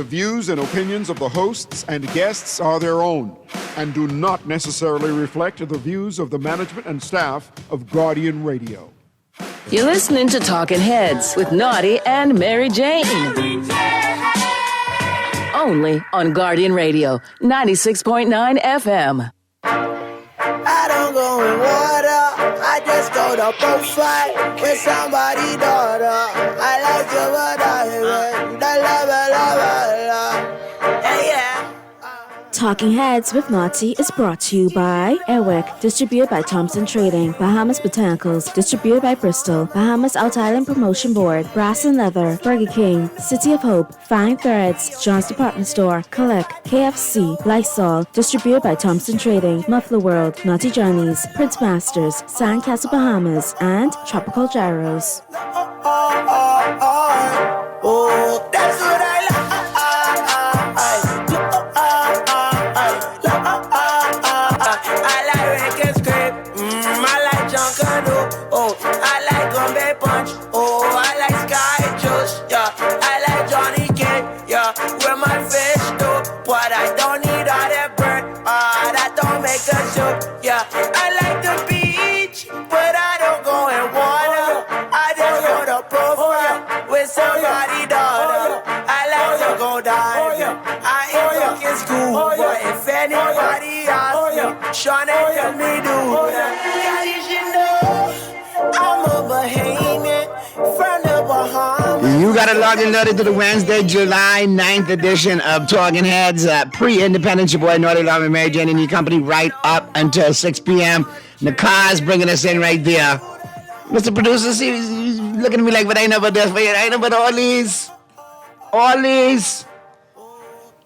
The views and opinions of the hosts and guests are their own and do not necessarily reflect the views of the management and staff of Guardian Radio. You're listening to Talking Heads with Naughty and Mary Jane. Only on Guardian Radio, 96.9 FM. I don't go in water, I just go to profile with somebody's daughter. I like your brother, hey, yeah. Talking Heads with Naughty is brought to you by Airwick, distributed by Thompson Trading, Bahamas Botanicals, distributed by Bristol, Bahamas Out Island Promotion Board, Brass and Leather, Burger King, City of Hope, Fine Threads, John's Department Store, Collect, KFC, Lysol, distributed by Thompson Trading, Muffler World, Naughty Johnny's, Prince Masters, Sandcastle Bahamas, and Tropical Gyros. Oh, that's what I like. Oh, I like Gombe Punch. Oh, I like Sky Juice. Yeah, I like Johnny Cake. Yeah, with my fish too. But I don't need all that burn. That don't make a soup. Yeah, I like the beach, but I don't go in water. I just go to profile with somebody's daughter. I like to go diving. I ain't looking school, but if anybody asks me, Sean ain't tell me do that. Yeah, you should know. I'm a Bahamian from the Bahamas. You got to log in, Naughty, to the Wednesday, July 9th edition of Talking Heads. Pre-Independence, your boy Naughty, Love, and Mary Jane and your company right up until 6 p.m. Nakar's bringing us in right there. Mr. Producer, see, he's looking at me like, but I ain't know about this for you. I ain't know about all these.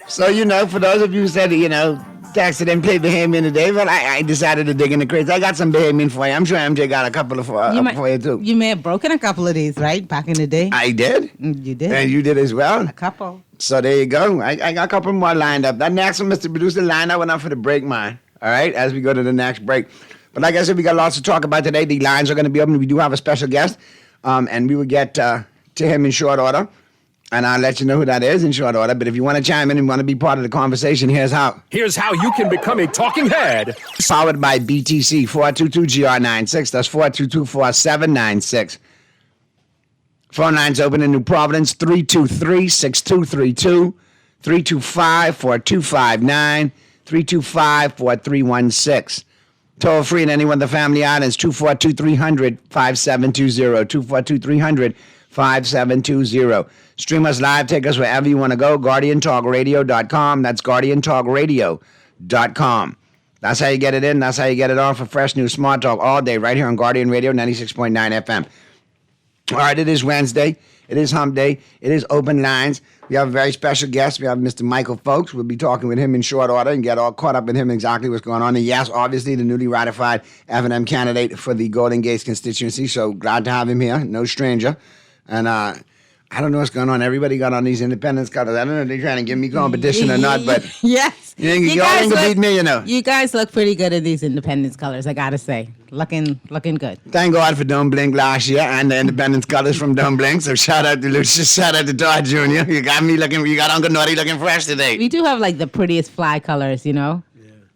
So, for those of you who said, texted and played Bahamian today, but I decided to dig in the crates. I got some Bahamian for you. I'm sure MJ got a couple of for you too. You may have broken a couple of these, right? Back in the day. I did. You did. And you did as well. A couple. So there you go. I got a couple more lined up. That next one, Mr. Producer, lined up enough for the break, man. All right, as we go to the next break. But like I said, we got lots to talk about today. The lines are going to be open. We do have a special guest, and we will get to him in short order. And I'll let you know who that is in short order. But if you want to chime in and want to be part of the conversation, here's how. Here's how you can become a talking head. Powered by BTC, 422-GR96. That's 422-4796. Phone lines open in New Providence, 323-6232, 325-4259, 325-4316. Toll free in any one of the family islands, 242-300-5720, 242-300-5720. Stream us live, take us wherever you want to go, GuardianTalkRadio.com. That's GuardianTalkRadio.com. That's how you get it in. That's how you get it on for fresh new smart talk all day right here on Guardian Radio 96.9 FM. All right, it is Wednesday. It is hump day. It is open lines. We have a very special guest. We have Mr. Michael Folks. We'll be talking with him in short order and get all caught up with him exactly what's going on. And yes, obviously, the newly ratified F&M candidate for the Golden Gates constituency. So glad to have him here. No stranger. And I don't know what's going on. Everybody got on these independence colors. I don't know if they're trying to give me competition or not, but yes, you ain't gonna beat me, You guys look pretty good in these independence colors, I gotta say. Looking good. Thank God for Don't Blink last year and the independence colors from Don't Blink. So shout out to Lucius, shout out to Todd Jr. You got Uncle Naughty looking fresh today. We do have like the prettiest flag colors, Yeah.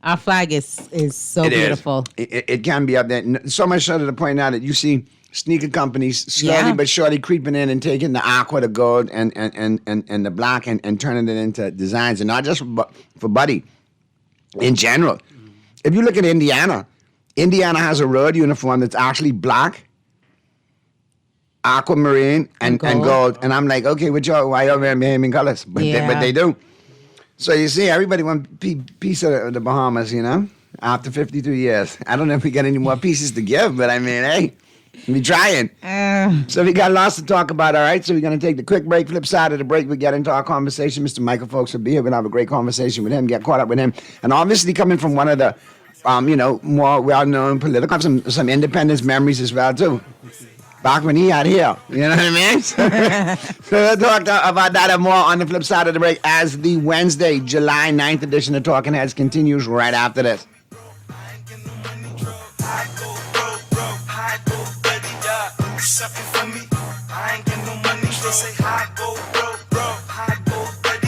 Our flag is so beautiful. It can be up there. So much so to the point now that you see sneaker companies slowly but surely creeping in and taking the aqua, the gold, and the black and turning it into designs. And not just for Buddy. In general. If you look at Indiana has a road uniform that's actually black, aquamarine, and gold. And I'm like, okay, why y'all wearing Bahamian colors? But they do. So you see, everybody wants a piece of the Bahamas, after 52 years. I don't know if we got any more pieces to give, but I mean, hey. We trying. So we got lots to talk about, all right? So we're going to take the quick break. Flip side of the break, we get into our conversation. Mr. Michael Folks will be here. We're going to have a great conversation with him, get caught up with him. And obviously coming from one of the, more well-known political, have some independence memories as well, too. Back when he had here. You know what I mean? So we'll talk about that and more on the flip side of the break as the Wednesday, July 9th edition of Talking Heads continues right after this. Something for me. I ain't get no money. They say, hi, go, bro. Hi, go, buddy.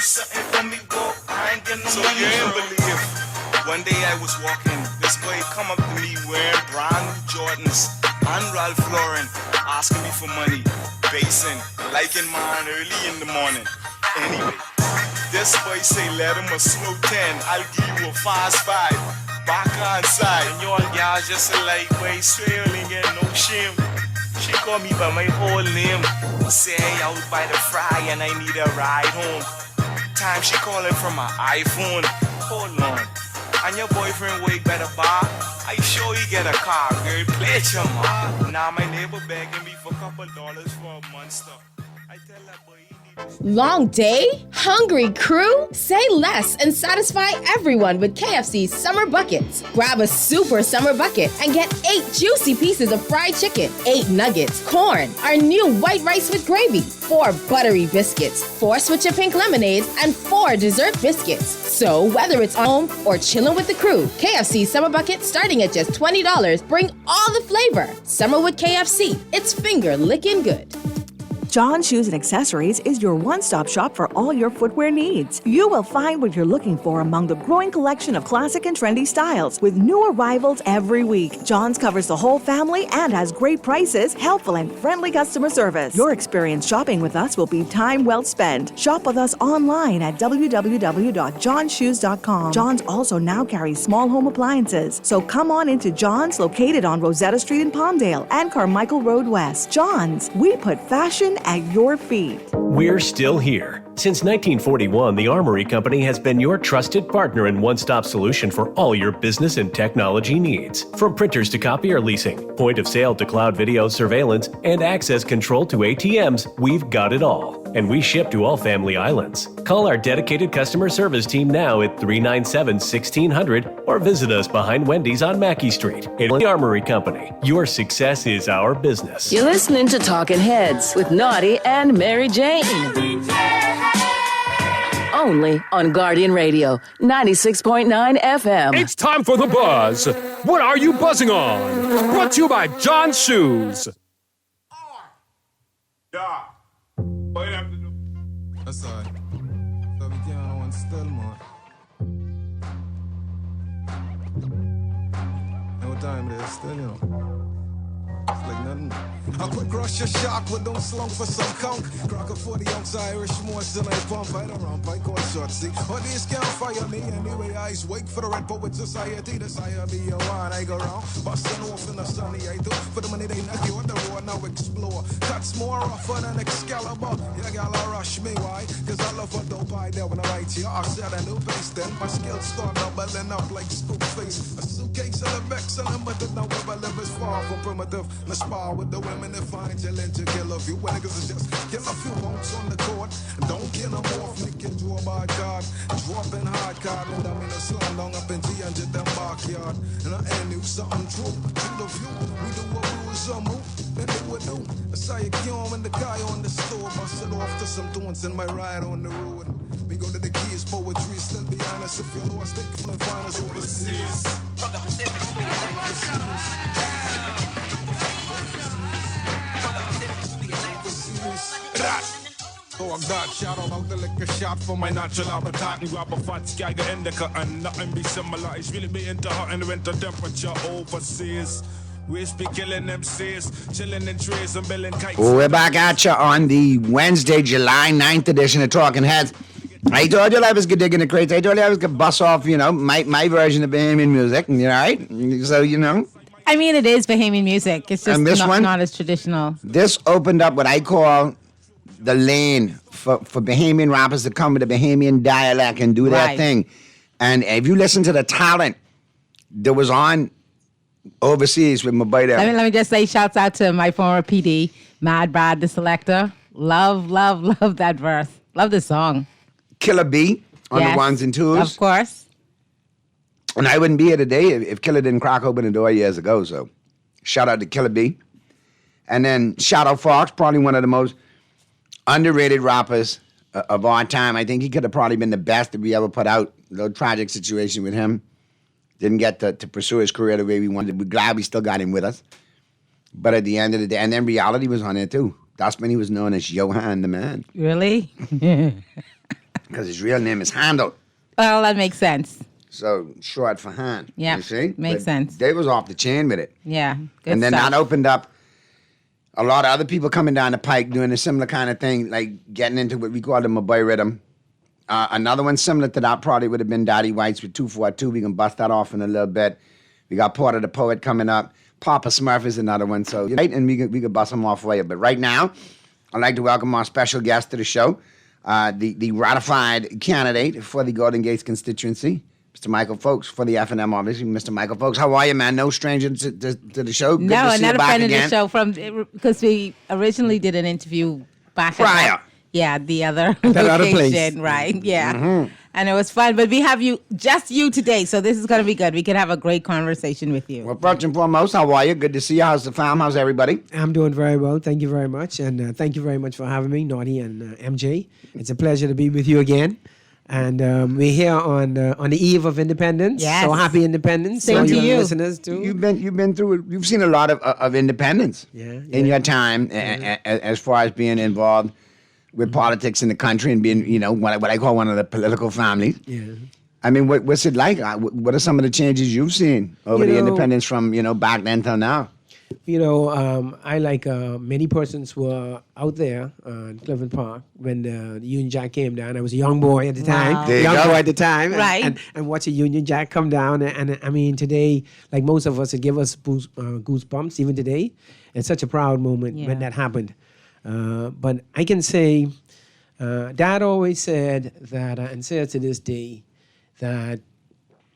something for me, boy. I ain't getting no money. So you ain't believe. One day I was walking, this boy come up to me wearing brand new Jordans and Ralph Lauren, asking me for money, basing, liking mine early in the morning. Anyway, this boy say let him a slow 10, I'll give you a fast 5. Back on side, and y'all y'all just a lightweight, swear ain't get no shame. She call me by my whole name, say I out by the fry and I need a ride home. Time she calling from my iPhone, hold on. And your boyfriend wake by the bar, I sure he get a car, girl, play it your ma. Now my neighbor begging me for $2 for a monster. I tell that boy he needs. Long day? Hungry crew? Say less and satisfy everyone with KFC's Summer Buckets. Grab a super summer bucket and get 8 juicy pieces of fried chicken, 8 nuggets, corn, our new white rice with gravy, 4 buttery biscuits, 4 Switcha Pink lemonades, and 4 dessert biscuits. So whether it's home or chilling with the crew, KFC's Summer Bucket starting at just $20. Bring all the flavor. Summer with KFC. It's finger licking good. John Shoes and Accessories is your one-stop shop for all your footwear needs. You will find what you're looking for among the growing collection of classic and trendy styles with new arrivals every week. John's covers the whole family and has great prices, helpful and friendly customer service. Your experience shopping with us will be time well spent. Shop with us online at www.johnshoes.com. John's also now carries small home appliances. So come on into John's, located on Rosetta Street in Palmdale and Carmichael Road West. John's, we put fashion at your feet. We're still here. Since 1941, the Armory Company has been your trusted partner and one-stop solution for all your business and technology needs. From printers to copier leasing, point of sale to cloud video surveillance, and access control to ATMs, we've got it all. And we ship to all family islands. Call our dedicated customer service team now at 397-1600 or visit us behind Wendy's on Mackey Street. In the Armory Company, your success is our business. You're listening to Talking Heads with Naughty and Mary Jane. Only on Guardian Radio, 96.9 FM. It's time for the buzz. What are you buzzing on? Brought to you by John Shoes. Yeah. What you have to do? That's all right. So we can't want still more. No time there, still, you know. It's like nothing. I quick rush a shock, but don't slump for some conk. Crack a 40 ounce Irish moist and I pump. I don't run bike or short, see. But these can't fire me anyway. I wake for the Red Poet Society. Desire be a wine. I go round, busting off in the sunny. I do for the money they knock you on the road. Now explore. Cuts more rougher than Excalibur. Yeah, gala rush me, why? Cause I love a dope idea when I write you. I said a new bass, then my skills start doubling up like scoop face. A suitcase of the excellent, but the number I live is far from primitive. Let's spar with the women and find your legend. Kill a few niggas is just kill a few wonks on the court. Don't kill them off, make it draw by God. Dropping hard card, and I mean a slam down up in G&J them backyard. And I ain't new something true. To the view, we do what we was on move. Then do what do. I saw you kill in the guy on the store. Bust it off to some doings in my ride on the road. We go to the keys, poetry, still be honest. If you're lost, they come and find us overseas. Oh, I'm that shout out the liquor shot for my natural appetite. And grab a fat skagger indica and nothing be similar. It's really be into hot and winter temperature overseas. We be killing MCs, chilling in trees and building kites. We're back at you on the Wednesday, July 9th edition of Talking Heads. I told you I was good digging the crates. I told you I was going to bust off, my version of Bahamian music. You know, right? So, I mean, it is Bahamian music. It's just not as traditional. This opened up what I call the lane for Bahamian rappers to come with a Bahamian dialect and do their thing. And if you listen to the talent that was on overseas with my boy there. Let me just say shouts out to my former PD, Mad Brad the Selector. Love that verse. Love the song. Killer B on the ones and twos. Of course. And I wouldn't be here today if Killer didn't crack open the door years ago. So shout out to Killer B. And then shout out Fox, probably one of the most underrated rappers of our time. I think he could have probably been the best that we ever put out. A little tragic situation with him. Didn't get to pursue his career the way we wanted. We're glad we still got him with us. But at the end of the day, and then Reality was on there too. That's when he was known as Johan the Man. Really? because his real name is Handel. Well, that makes sense. So short for hand. Yeah, you see? makes sense. They was off the chain with it. Yeah, good and then stuff. that opened up a lot of other people coming down the pike doing a similar kind of thing, like getting into what we call the Maboy rhythm. Another one similar to that probably would have been Daddy White's with 242. We can bust that off in a little bit. We got Porter the Poet coming up. Papa Smurf is another one. So, right, and we could bust them off for you. But right now, I'd like to welcome our special guest to the show, the ratified candidate for the Golden Gates constituency, Mr. Michael Folks, for the F&M, obviously. Mr. Michael Folks, how are you, man? No stranger to the show. Good No, to see you another back friend again. of the show because we originally did an interview back Prior. the other That other place. location, right? Yeah. Mhm. And it was fun, but we have just you today, so this is going to be good. We can have a great conversation with you. Well, first and foremost, how are you? Good to see you. How's the fam? How's everybody? I'm doing very well. Thank you very much. And thank you very much for having me, Naughty and MJ. It's a pleasure to be with you again. And we're here on the eve of independence. Yes. So happy independence. Same to you. Listeners too. You've been through it. You've seen a lot of independence in your time as far as being involved with politics in the country and being, what I call one of the political families. Yeah. I mean, what's it like? What are some of the changes you've seen over the independence from, back then till now? I like many persons were out there in Clifford Park when the Union Jack came down. I was a young boy at the time. Wow. There you Young go. boy at the time. Right. And watch a Union Jack come down. And I mean, today, like most of us, it give us goosebumps even today. It's such a proud moment when that happened. But I can say, Dad always said that, and says to this day, that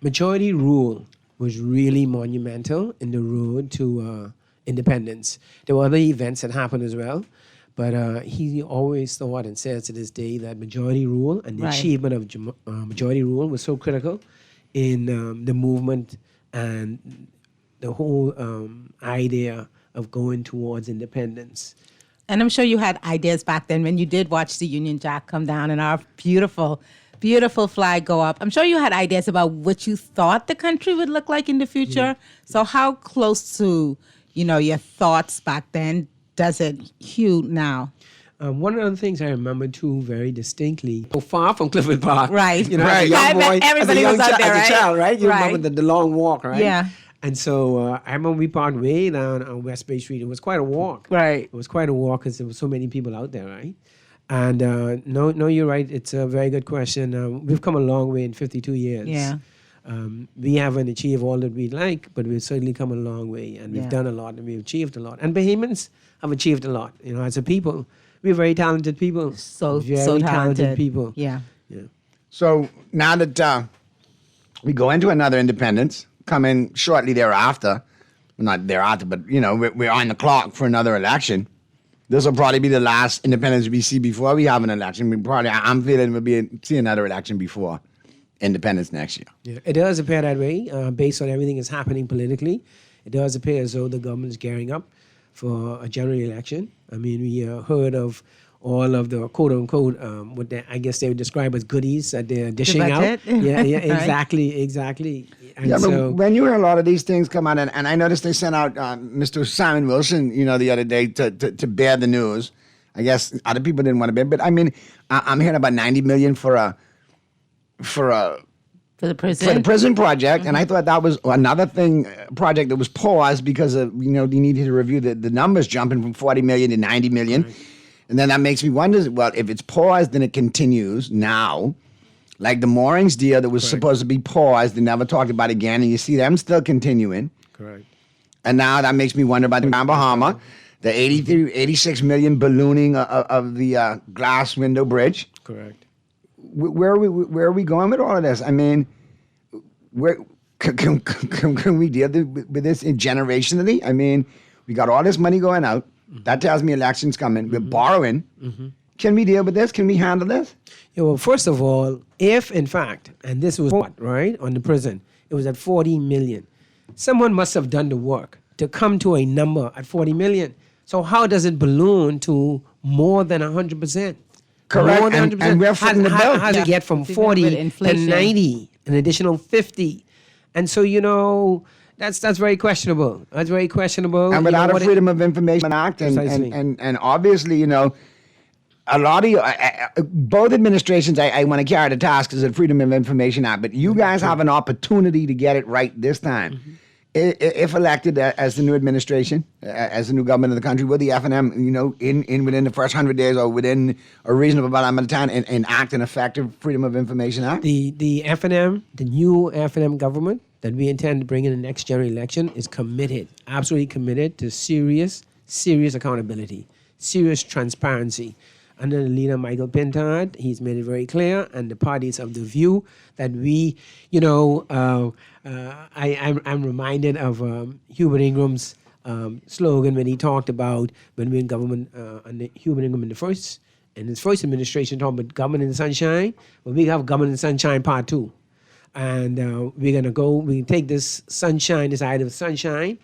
majority rule was really monumental in the road to independence. There were other events that happened as well, but he always thought and says to this day that majority rule and the Right. achievement of majority rule was so critical in the movement and the whole idea of going towards independence. And I'm sure you had ideas back then when you did watch the Union Jack come down and our beautiful, beautiful flag go up. I'm sure you had ideas about what you thought the country would look like in the future. So how close to, your thoughts back then does it hew now? One of the things I remember too very distinctly, so far from Clifford Park, Right. As a Right. young I bet boy, everybody was out there, as right? a child, right? You Right. remember the long walk, right? Yeah. And so I remember we parked way down on West Bay Street. It was quite a walk. Right. It was quite a walk because there were so many people out there, right? And no, you're right. It's a very good question. We've come a long way in 52 years. Yeah. We haven't achieved all that we'd like, but we've certainly come a long way, and we've Yeah. done a lot, and we've achieved a lot. And Bahamians have achieved a lot. As a people, we're very talented people. So very talented people. Yeah. So now that we go into another independence, coming shortly thereafter, not thereafter, but we're on the clock for another election. This will probably be the last independence we see before we have an election. I'm feeling we'll see another election before independence next year. Yeah, it does appear that way, based on everything that's happening politically. It does appear as though the government is gearing up for a general election. I mean, we heard of all of the quote-unquote, I guess they would describe as goodies that they're dishing out. budget. Yeah, Right. exactly. And Yeah, but so, when you hear a lot of these things come out, and I noticed they sent out Mr. Simon Wilson, the other day to bear the news. I guess other people didn't want to bear, but I mean, I'm hearing about $90 million for the prison. For the prison project, and I thought that was another project that was paused because of they needed to review the numbers jumping from 40 million to 90 million, and then that makes me wonder. Well, if it's paused, then it continues now, like the moorings deal that was supposed to be paused and never talked about again, and you see them still continuing. correct. And now that makes me wonder about the Bahama, the 86 million ballooning of the glass window bridge. Correct. Where are we going with all of this? I mean, where can we deal with this generationally? I mean, we got all this money going out. That tells me elections coming. We're borrowing. Can we deal with this? Can we handle this? Yeah, well, first of all, if in fact, and this was what, right, on the prison, it was at 40 million. Someone must have done the work to come to a number at 40 million. So how does it balloon to more than 100%? Correct, More than and 100%. we're footing the bill. How does it get from With 40 to inflation. 90, an additional 50? And so, that's very questionable. That's very questionable. And You know, without a what it- Freedom of Information Act, Precisely. and obviously, a lot of you, both administrations, I want to carry the task as a Freedom of Information Act, but you guys have an opportunity to get it right this time. If elected as the new administration, as the new government of the country, will the FNM, in within the first 100 days or within a reasonable amount of time, enact an effective Freedom of Information Act? The FNM, the new FNM government that we intend to bring in the next general election is committed, absolutely committed to serious accountability, serious transparency. Under the leader Michael Pintard, he's made it very clear, and the parties of the view that we, I'm reminded of Hubert Ingram's slogan when he talked about when we were in government under Hubert Ingram in his first administration, talking about government in the sunshine. Well, we have government in the sunshine part 2. And we can take this sunshine, this idea of sunshine,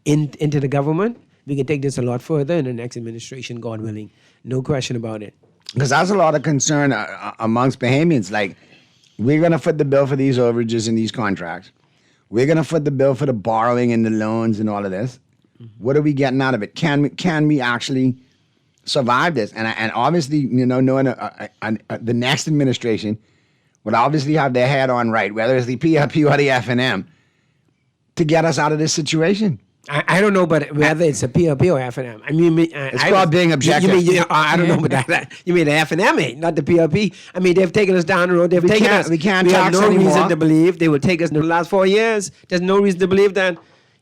into the government. We can take this a lot further in the next administration, God willing. No question about it. Because there's a lot of concern amongst Bahamians. Like, we're going to foot the bill for these overages in these contracts. We're going to foot the bill for the borrowing and the loans and all of this. What are we getting out of it? Can we actually survive this? And obviously, knowing the next administration would obviously have their head on right, whether it's the PLP or the FNM, to get us out of this situation. I don't know, but whether it's a PLP or FNM. I mean, it's called being objective. I don't know, but you mean the FNM, not the PLP. I mean, they've taken us down the road. We have no reason to believe they will take us in the last 4 years. There's no reason to believe that.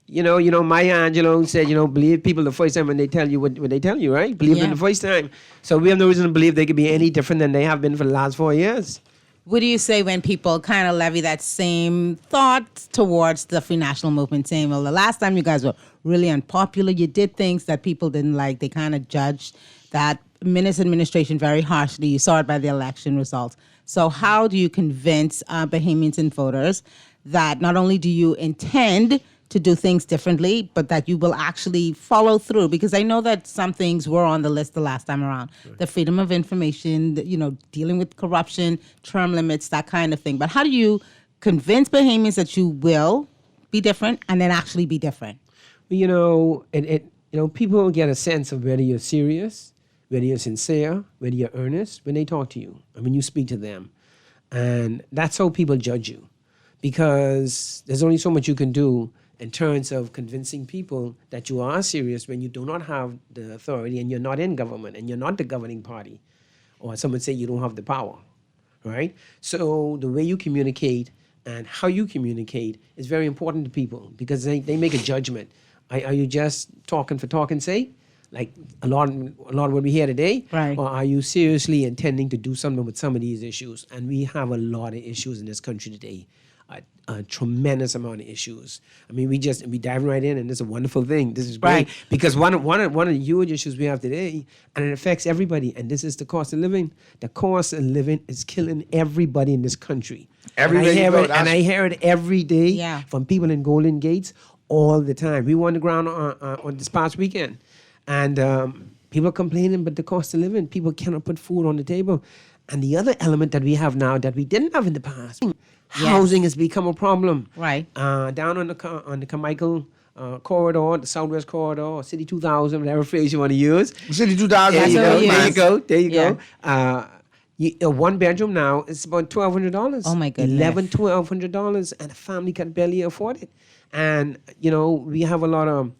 Maya Angelou said, believe people the first time when they tell you what they tell you, right? Believe them the first time. So we have no reason to believe they could be any different than they have been for the last 4 years. What do you say when people kind of levy that same thought towards the Free National Movement, saying, well, the last time you guys were really unpopular, you did things that people didn't like. They kind of judged that Minnis administration very harshly. You saw it by the election results. So how do you convince Bahamians and voters that not only do you intend to do things differently, but that you will actually follow through? Because I know that some things were on the list the last time around. Right. The freedom of information, dealing with corruption, term limits, that kind of thing. But how do you convince Bahamians that you will be different and then actually be different? People get a sense of whether you're serious, whether you're sincere, whether you're earnest when they talk to you and when you speak to them. And that's how people judge you, because there's only so much you can do in terms of convincing people that you are serious when you do not have the authority and you're not in government and you're not the governing party. Or some would say you don't have the power, right? So the way you communicate and how you communicate is very important to people, because they make a judgment. Are you just talking for talking's sake, like a lot of what we hear today? Right. Or are you seriously intending to do something with some of these issues? And we have a lot of issues in this country today. A tremendous amount of issues. I mean, we dive right in, and it's a wonderful thing. This is great, right. Because one of the huge issues we have today, and it affects everybody, and this is the cost of living. The cost of living is killing everybody in this country. I hear it every day from people in Golden Gates all the time. We were on the ground on this past weekend, and people are complaining, but the cost of living, people cannot put food on the table. And the other element that we have now that we didn't have in the past, housing has become a problem. Right. Down on the Carmichael corridor, the Southwest corridor, or City 2000, whatever phrase you want to use. City 2000. There you go. A one bedroom now is about $1,200. Oh my goodness. $1,200, and a family can barely afford it. And we have a lot of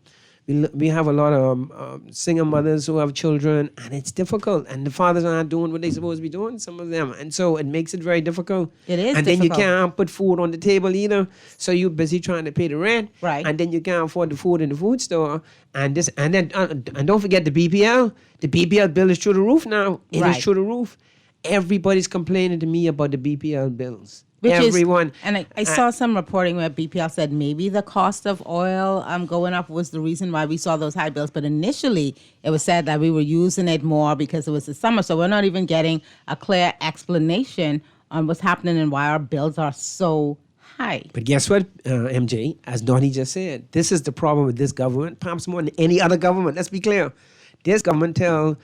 single mothers who have children, and it's difficult. And the fathers are not doing what they're supposed to be doing, some of them. And so it makes it very difficult. It is and difficult. Then you can't put food on the table either. So you're busy trying to pay the rent. Right. And then you can't afford the food in the food store. And don't forget the BPL. The BPL bill is through the roof now. It is through the roof. Everybody's complaining to me about the BPL bills. Everyone. I saw some reporting where BPL said maybe the cost of oil going up was the reason why we saw those high bills. But initially, it was said that we were using it more because it was the summer. So we're not even getting a clear explanation on what's happening and why our bills are so high. But guess what, MJ? As Donnie just said, this is the problem with this government, perhaps more than any other government. Let's be clear. This government tell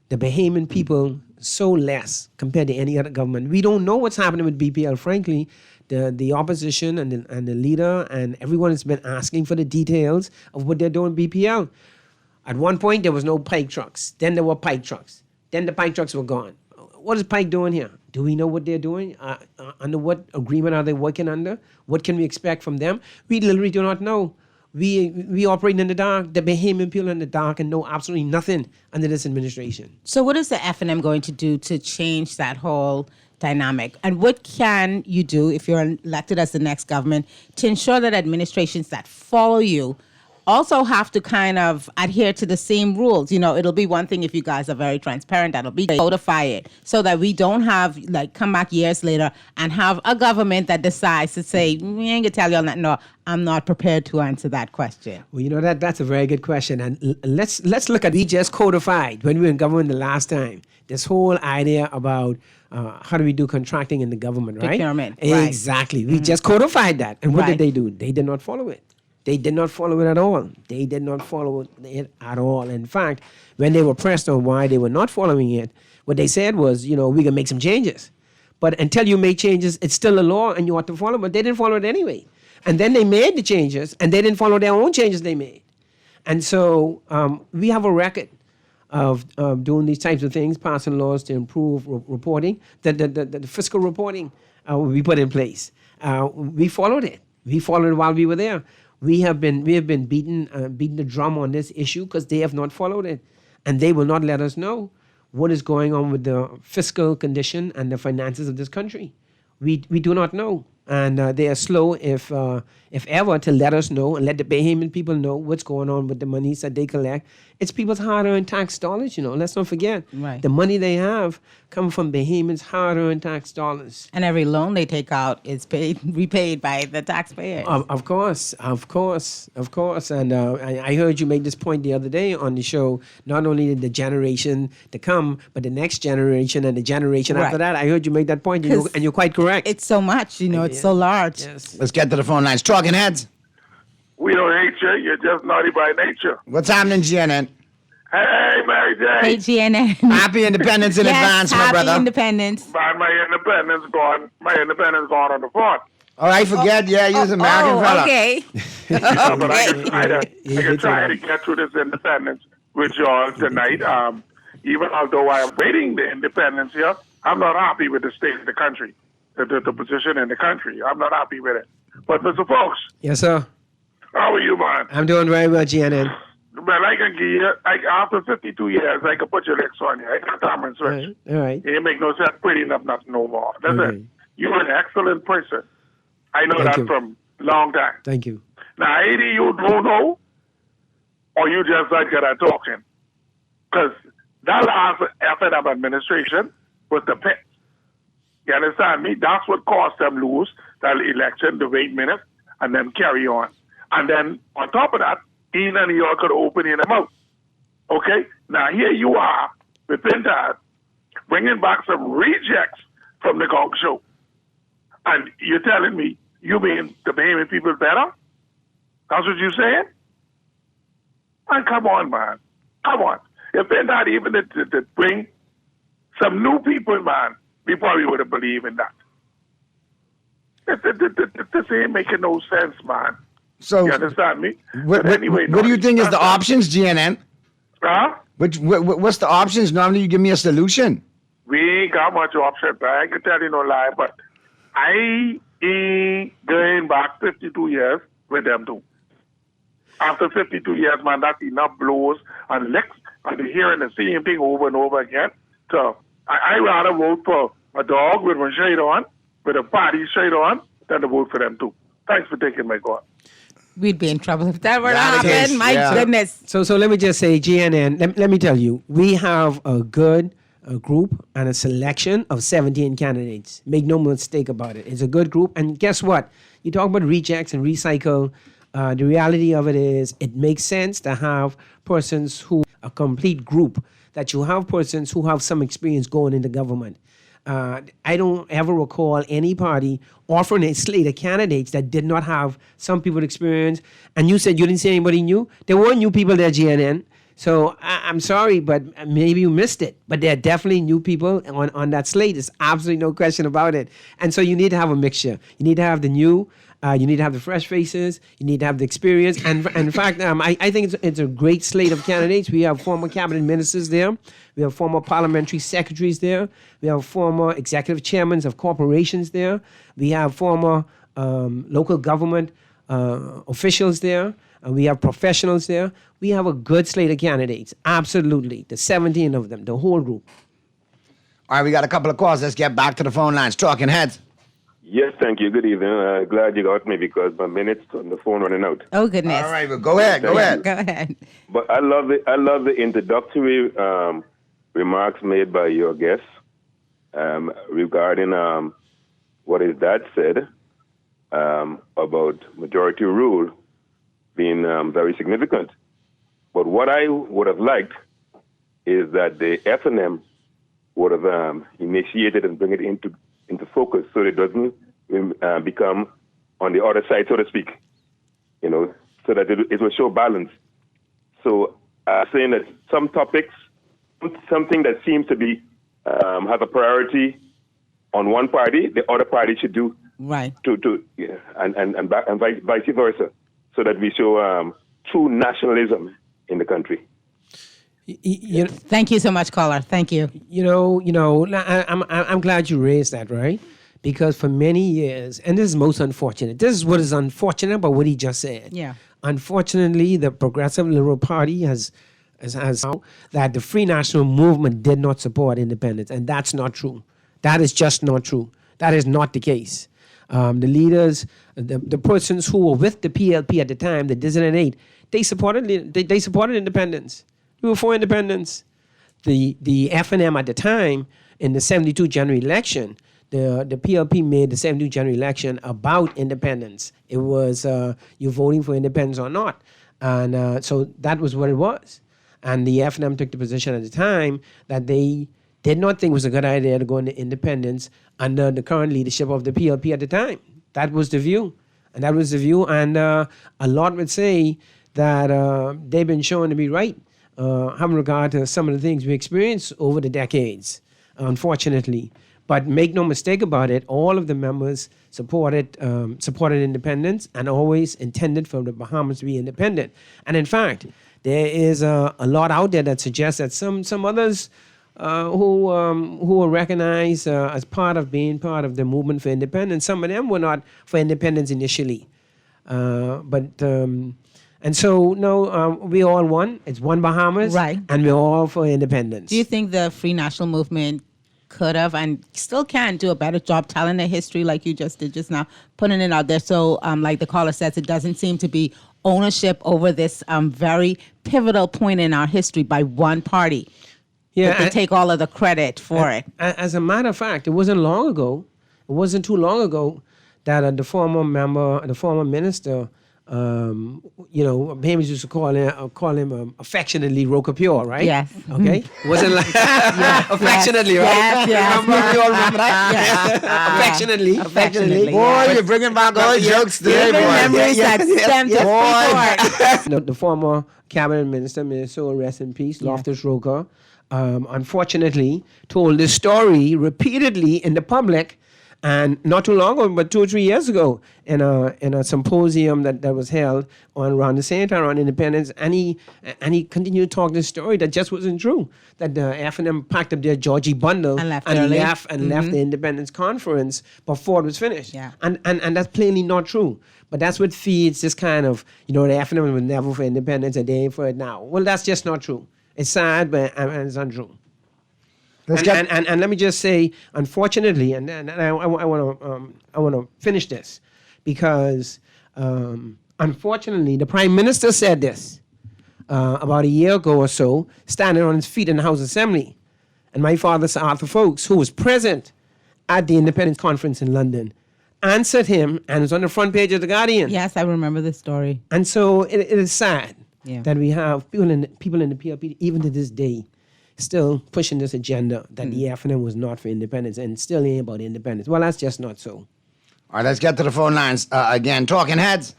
the Bahamian people so less compared to any other government. We don't know what's happening with BPL, frankly. The opposition and the leader and everyone has been asking for the details of what they're doing with BPL. At one point, there was no pike trucks. Then there were pike trucks. Then the Pike trucks were gone. What is Pike doing here? Do we know what they're doing? Under what agreement are they working under? What can we expect from them? We literally do not know. We operate in the dark. The Bahamian people in the dark and know absolutely nothing under this administration. So what is the F&M going to do to change that whole dynamic? And what can you do if you're elected as the next government to ensure that administrations that follow you also have to kind of adhere to the same rules? You know, it'll be one thing if you guys are very transparent, that'll be codify it so that we don't have like come back years later and have a government that decides to say, we ain't gonna tell you all that. No, I'm not prepared to answer that question. Well, you know, that's a very good question. And let's look at, we just codified when we were in government the last time, this whole idea about how do we do contracting in the government, right? Procurement, right. Exactly. We just codified that. And what Right. did they do? They did not follow it. They did not follow it at all. They did not follow it at all. In fact, when they were pressed on why they were not following it, what they said was, you know, we can make some changes. But until you make changes, it's still a law and you ought to follow it. But they didn't follow it anyway. And then they made the changes and they didn't follow their own changes they made. And so we have a record of doing these types of things, passing laws to improve reporting, the fiscal reporting we put in place. We followed it. We followed it while we were there. We have been beating the drum on this issue because they have not followed it, and they will not let us know what is going on with the fiscal condition and the finances of this country. We do not know, and they are slow, if ever, to let us know and let the Bahamian people know what's going on with the monies that they collect. It's people's hard-earned tax dollars, you know. Let's not forget. Right. The money they have come from Bahamians' hard-earned tax dollars. And every loan they take out is repaid by the taxpayers. Of course. And I heard you make this point the other day on the show, not only the generation to come, but the next generation and the generation after that. I heard you make that point, and you're quite correct. It's so much, you know, it's so large. Yes. Let's get to the phone lines. Talking Heads. We don't hate you. You're just naughty by nature. What's happening, GNN? Hey, Mary J. Hey, GNN. Happy Independence in advance, my brother. Happy Independence. My independence gone. My independence gone on the front. Oh, I forget. Yeah, you're an American fella. Okay. But I can try to get through this independence with y'all tonight. Even although I am waiting the independence here, I'm not happy with the state of the country, the position in the country. I'm not happy with it. But Mr. Folks, Yes, sir. how are you, man? I'm doing very well, GNN. Well, I can give you, after 52 years, I can put your legs on you. I can come and switch. All right. It make no sense pretty enough not to know more. That's it. You're an excellent person. I know Thank that you. from long time. Thank you. Now, either you don't know or you just like good at talking. Because that last F&M administration was the pit. You understand me? That's what caused them lose that election, the 8 minutes, and then carry on. And then on top of that, Ian and y'all could open in them out. Okay? Now here you are, within that, bringing back some rejects from the Gong Show. And you're telling me you mean the Bahamian people better? That's what you're saying? And come on, man. Come on. If they're not even to bring some new people, man, we probably would have believed in that. This ain't making no sense, man. So, you understand me? What do you think is the options, GNN? Huh? What's the options? Normally you give me a solution. We ain't got much option, but I can tell you no lie, but I ain't going back 52 years with them too. After 52 years, man, that's enough blows and licks and hearing the same thing over and over again. So I rather vote for a dog with one shade on, with a party shade on, than to vote for them too. Thanks for taking my call. We'd be in trouble if that were to happen. My goodness. So let me just say, GNN, let me tell you, we have a good group and a selection of 17 candidates. Make no mistake about it. It's a good group. And guess what? You talk about rejects and recycle. The reality of it is it makes sense to have persons who, a complete group, that you have persons who have some experience going into government. I don't ever recall any party offering a slate of candidates that did not have some people with experience. And you said you didn't see anybody new. There were new people there, GNN. So I'm sorry, but maybe you missed it. But there are definitely new people on that slate. There's absolutely no question about it. And so you need to have a mixture. You need to have the new. You need to have the fresh faces. You need to have the experience. And in fact, I think it's a great slate of candidates. We have former cabinet ministers there. We have former parliamentary secretaries there. We have former executive chairmen of corporations there. We have former local government officials there. We have professionals there. We have a good slate of candidates. Absolutely. The 17 of them, the whole group. All right, we got a couple of calls. Let's get back to the phone lines. Talking Heads. Yes, thank you. Good evening. Glad you got me because my minutes on the phone running out. Oh goodness! All right, well, go ahead. Go ahead. But I love the introductory remarks made by your guests regarding what his dad said about majority rule being very significant. But what I would have liked is that the FNM would have initiated and bring it into focus so it doesn't become on the other side, so to speak, so that it will show balance. So saying that some topics, something that seems to be have a priority on one party, the other party should do right and vice versa, so that we show true nationalism in the country. Thank you so much, caller. Thank you. I'm glad you raised that, right? Because for many years, and this is most unfortunate. This is what is unfortunate about what he just said. Yeah. Unfortunately, the Progressive Liberal Party has that the Free National Movement did not support independence, and that's not true. That is just not true. That is not the case. The leaders, the persons who were with the PLP at the time, the 2008, they supported independence. We were for independence. The FNM at the time, in the 72 general election, the PLP made the 72 general election about independence. It was you voting for independence or not. And so that was what it was. And the FNM took the position at the time that they did not think it was a good idea to go into independence under the current leadership of the PLP at the time. That was the view. And a lot would say that they've been shown to be right. Having regard to some of the things we experienced over the decades, unfortunately. But make no mistake about it, all of the members supported independence and always intended for the Bahamas to be independent. And in fact, there is a lot out there that suggests that some others who are recognized as part of being part of the movement for independence, some of them were not for independence initially. And so, we all won. It's one Bahamas. Right. And we're all for independence. Do you think the Free National Movement could have and still can do a better job telling the history like you just did just now, putting it out there? So, like the caller says, it doesn't seem to be ownership over this very pivotal point in our history by one party. Yeah, they take all of the credit for it. As a matter of fact, it wasn't too long ago that the former minister, Bahamas used to call him affectionately Roca Pure, right? Yes. Okay. Wasn't like affectionately, right? Yes. Remember, you all remember that? Affectionately. Boy, you're bringing back all jokes today, boy. Memories that stemmed before. The former cabinet minister, may his soul rest in peace, Loftus Roca, unfortunately told this story repeatedly in the public. And not too long ago, but 2 or 3 years ago, in a symposium that was held around the same time around independence, and he continued to talk this story that just wasn't true. That the FNM packed up their Georgie bundle and left the independence conference before it was finished. Yeah. And that's plainly not true. But that's what feeds this kind of, the FNM was never for independence and they ain't for it now. Well, that's just not true. It's sad, but it's untrue. And let me just say, unfortunately, and I want to finish this, because unfortunately, the Prime Minister said this about a year ago or so, standing on his feet in the House Assembly, and my father, Sir Arthur Foulkes, who was present at the Independence Conference in London, answered him, and was on the front page of the Guardian. Yes, I remember this story. And so it is sad that we have people in the PLP, even to this day, still pushing this agenda that the FNM was not for independence and still ain't about independence. Well, that's just not so. All right, let's get to the phone lines again. Talking Heads.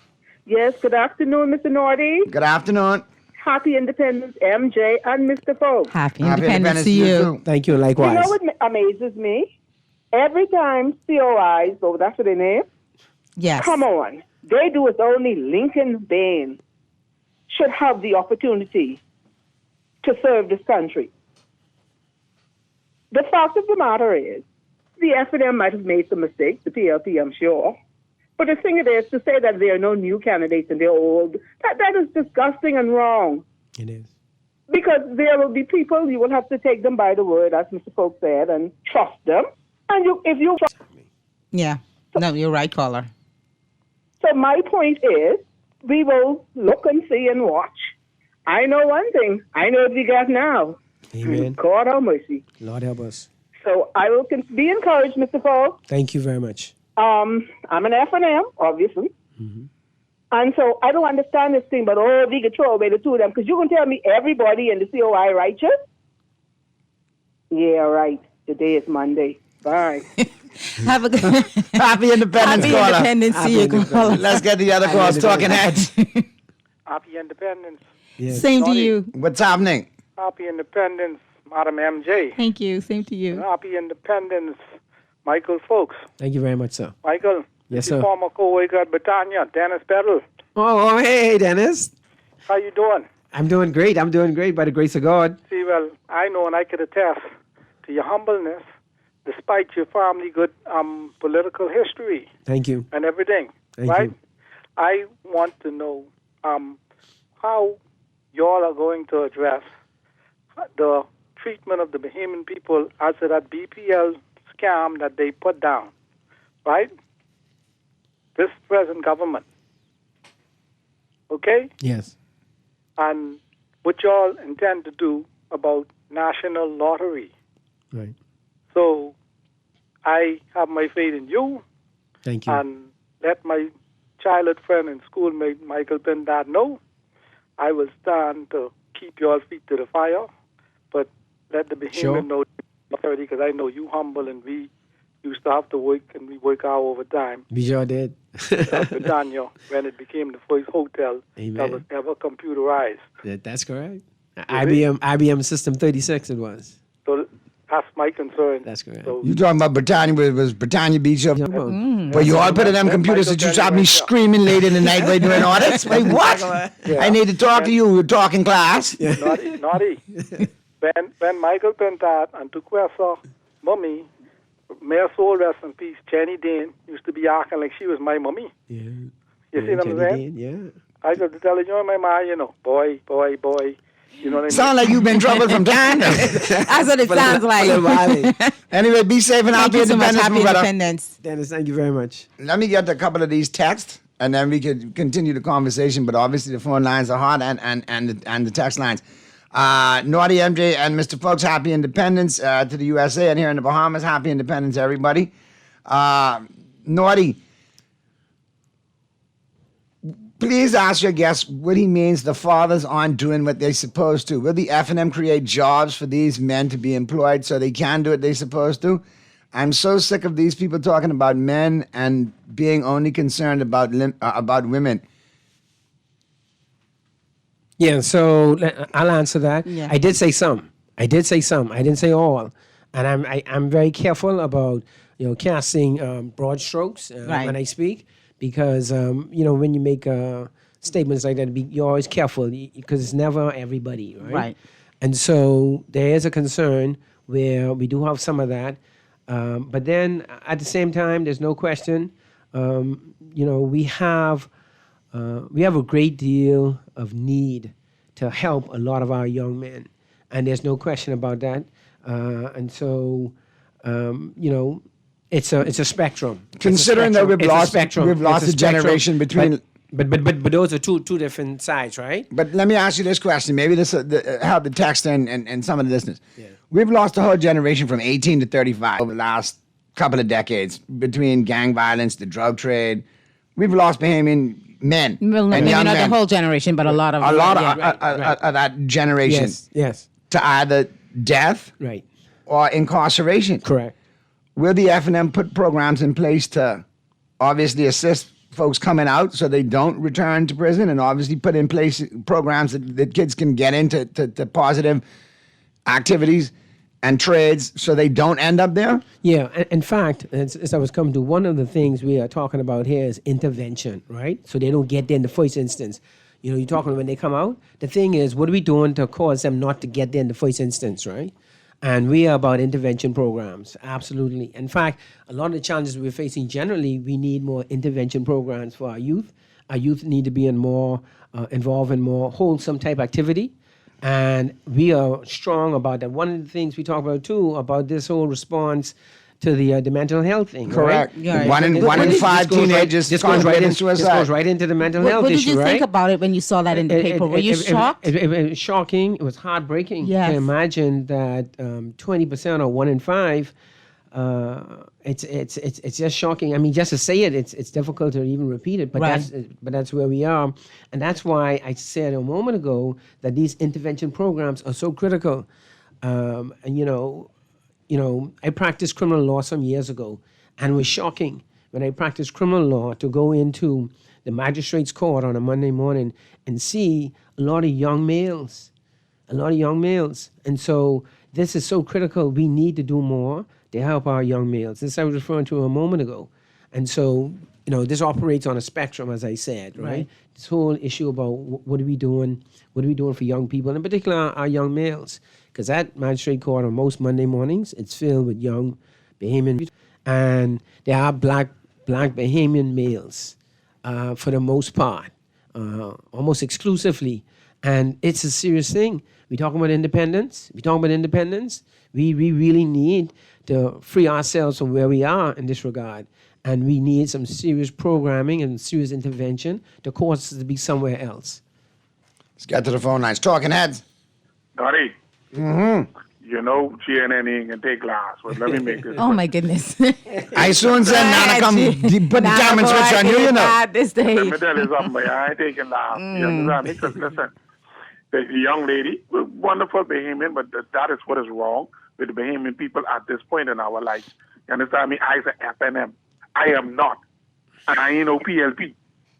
Yes, good afternoon, Mr. Naughty. Good afternoon. Happy Independence, MJ and Mr. Fogue. Happy Independence to you. Thank you, You likewise. know what amazes me? Every time COIs, oh, that's what they name? Yes. Come on. They do it only. Lincoln Bain should have the opportunity to serve this country. The fact of the matter is, the FNM might have made some mistakes, the PLP, I'm sure. But the thing is, to say that there are no new candidates and they're old, that is disgusting and wrong. It is. Because there will be people, you will have to take them by the word, as Mr. Folk said, and trust them. And if you trust... Yeah. No, you're right, caller. So my point is, we will look and see and watch. I know one thing. I know what we got now. Amen. God have mercy. Lord help us. So I will be encouraged, Mr. Paul. Thank you very much. I'm an FNM, obviously. Mm-hmm. And so I don't understand this thing, but we can throw away the two of them. Because you can tell me everybody in the COI righteous? Yeah, right. Today is Monday. Bye. Have a good Happy Independence, Happy caller. Independence to you, caller. Let's get the other calls talking heads. Happy Independence. Same to you. What's happening? Happy Independence, Madam MJ. Thank you. Same to you. Happy Independence, Michael Folks. Thank you very much, sir. Michael. Yes, your sir. former co-worker at Britannia, Dennis Peddle. Oh, hey, Dennis. How you doing? I'm doing great. I'm doing great by the grace of God. See, well, I know and I could attest to your humbleness, despite your family good political history Thank you. and everything, Thank right? you. I want to know how y'all are going to address the treatment of the Bahamian people as to that BPL scam that they put down, right? This present government, okay? Yes. And what y'all intend to do about national lottery. Right. So I have my faith in you. Thank you. And let my childhood friend and schoolmate Michael Pindad know I will stand to keep your feet to the fire, but let the Bahamian Sure. know because I know you humble and we used to have to work and we work our overtime. We sure did. Britannia, when it became the first hotel that was ever computerized. That's correct. IBM System 36 it was. So that's my concern. That's correct. So, You talking about Britannia? Was Britannia Beach up? Well, you all put in them computers that you shot me screaming late in the night while doing audits? Wait, what? I need to talk to you. We're talking class. Naughty. when Michael Pentat and Tukwesa Mummy, Mayor Soul rest in peace, Jenny Dane, used to be acting like she was my mummy. Yeah. You see what I'm Jenny saying? Dean, yeah. I got to tell you, my mind, you know, boy. You know what I mean? Sound like you've been troubled from time. That's what it sounds like. Anyway, be safe and happy Thank you so much. Independence, Happy my brother. Independence. Dennis, thank you very much. Let me get a couple of these texts, and then we could continue the conversation. But obviously, the phone lines are hot, and the text lines. Naughty MJ and Mr. Folks, happy Independence to the USA, and here in the Bahamas, happy Independence, everybody. Naughty, please ask your guest what he means the fathers aren't doing what they're supposed to. Will the FNM create jobs for these men to be employed so they can do what they're supposed to? I'm so sick of these people talking about men and being only concerned about women. Yeah, so I'll answer that. Yeah. I did say some. I didn't say all. And I'm very careful about casting broad strokes Right. when I speak because when you make statements like that, you're always careful because it's never everybody, right? Right. And so there is a concern where we do have some of that, but then at the same time, there's no question. We have a great deal of need to help a lot of our young men, and there's no question about that. And so, it's a spectrum. Considering that we've lost a generation between. But those are two different sides, right? But let me ask you this question. Maybe this help the text and some of the listeners. Yeah. We've lost a whole generation from 18 to 35 over the last couple of decades between gang violence, the drug trade. We've lost Bahamian men Well, and maybe young not men. the whole generation, but a lot of that generation. Yes. To either death, right, or incarceration. Correct. Will the FNM put programs in place to obviously assist folks coming out so they don't return to prison, and obviously put in place programs that kids can get into to positive activities and trades so they don't end up there? Yeah, in fact, as I was coming to, one of the things we are talking about here is intervention, right? So they don't get there in the first instance. You know, you're talking when they come out. The thing is, what are we doing to cause them not to get there in the first instance, right? And we are about intervention programs, absolutely. In fact, a lot of the challenges we're facing generally, we need more intervention programs for our youth. Our youth need to be involved in more wholesome type activity. And we are strong about that. One of the things we talk about too, about this whole response to the mental health thing. Correct. Right? Yeah. One in five teenagers contemplating suicide. This goes right into the mental health issue, right? What did you think about it when you saw that in the paper? Were you shocked? It was shocking. It was heartbreaking. Yes. To imagine that 20% or 1 in 5. It's just shocking. I mean, just to say it, it's difficult to even repeat it. But that's where we are, and that's why I said a moment ago that these intervention programs are so critical. And I practiced criminal law some years ago, and it was shocking when I practiced criminal law to go into the magistrate's court on a Monday morning and see a lot of young males, and so this is so critical. We need to do more to help our young males. This I was referring to a moment ago. And so, this operates on a spectrum, as I said, right? This whole issue about what are we doing for young people, and in particular our young males. Because that magistrate court on most Monday mornings, it's filled with young Bahamian, and there are black Bahamian males for the most part, almost exclusively. And it's a serious thing. We talking about independence. We really need to free ourselves from where we are in this regard. And we need some serious programming and serious intervention to cause us to be somewhere else. Let's get to the phone lines. Talking Heads. Dottie. Mm-hmm. You know, GNN can take glass, but let me make this. Oh, my goodness. I soon said, Nana, come put the diamond switch on you, This day. Let me tell you something, but I ain't taking glass. You understand me? Because listen, the young lady, wonderful Bahamian, but that is what is wrong with the Bahamian people at this point in our life. You understand me? I say FNM. I am not. And I ain't no PLP.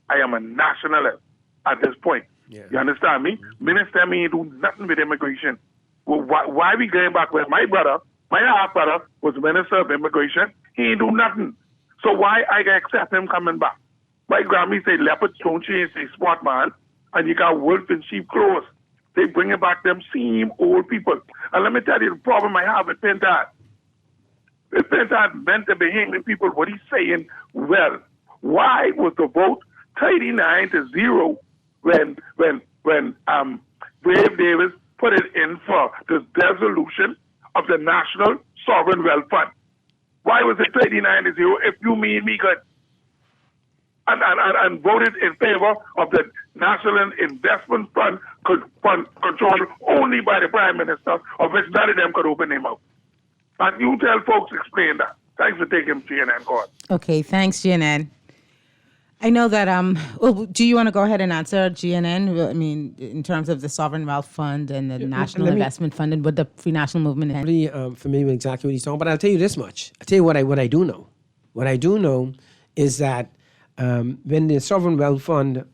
I am a nationalist at this point. Yeah. You understand me? Minister me ain't do nothing with immigration. Well, why we going back with my half-brother was Minister of Immigration? He ain't do nothing. So why I can accept him coming back? My Grammy say leopards don't change, they smart man, and you got wolf in sheep clothes. They bringing back them same old people. And let me tell you the problem I have with Pentad. If Pentad meant the Bahamian people, what he's saying, well, why was the vote 39-0 when Brave Davis put it in for the dissolution of the National Sovereign Wealth Fund? Why was it 39-0 if you mean me good? And voted in favor of the National Investment Fund controlled only by the Prime Minister, of which none of them could open their mouth. And you tell folks, explain that. Thanks for taking GNN call. Okay, thanks, GNN. I know that, do you want to go ahead and answer GNN? I mean, in terms of the Sovereign Wealth Fund and the National Investment Fund and what the Free National Movement is. I'm really familiar with exactly what he's talking about, but I'll tell you this much. I'll tell you what I do know. What I do know is that when the Sovereign Wealth Fund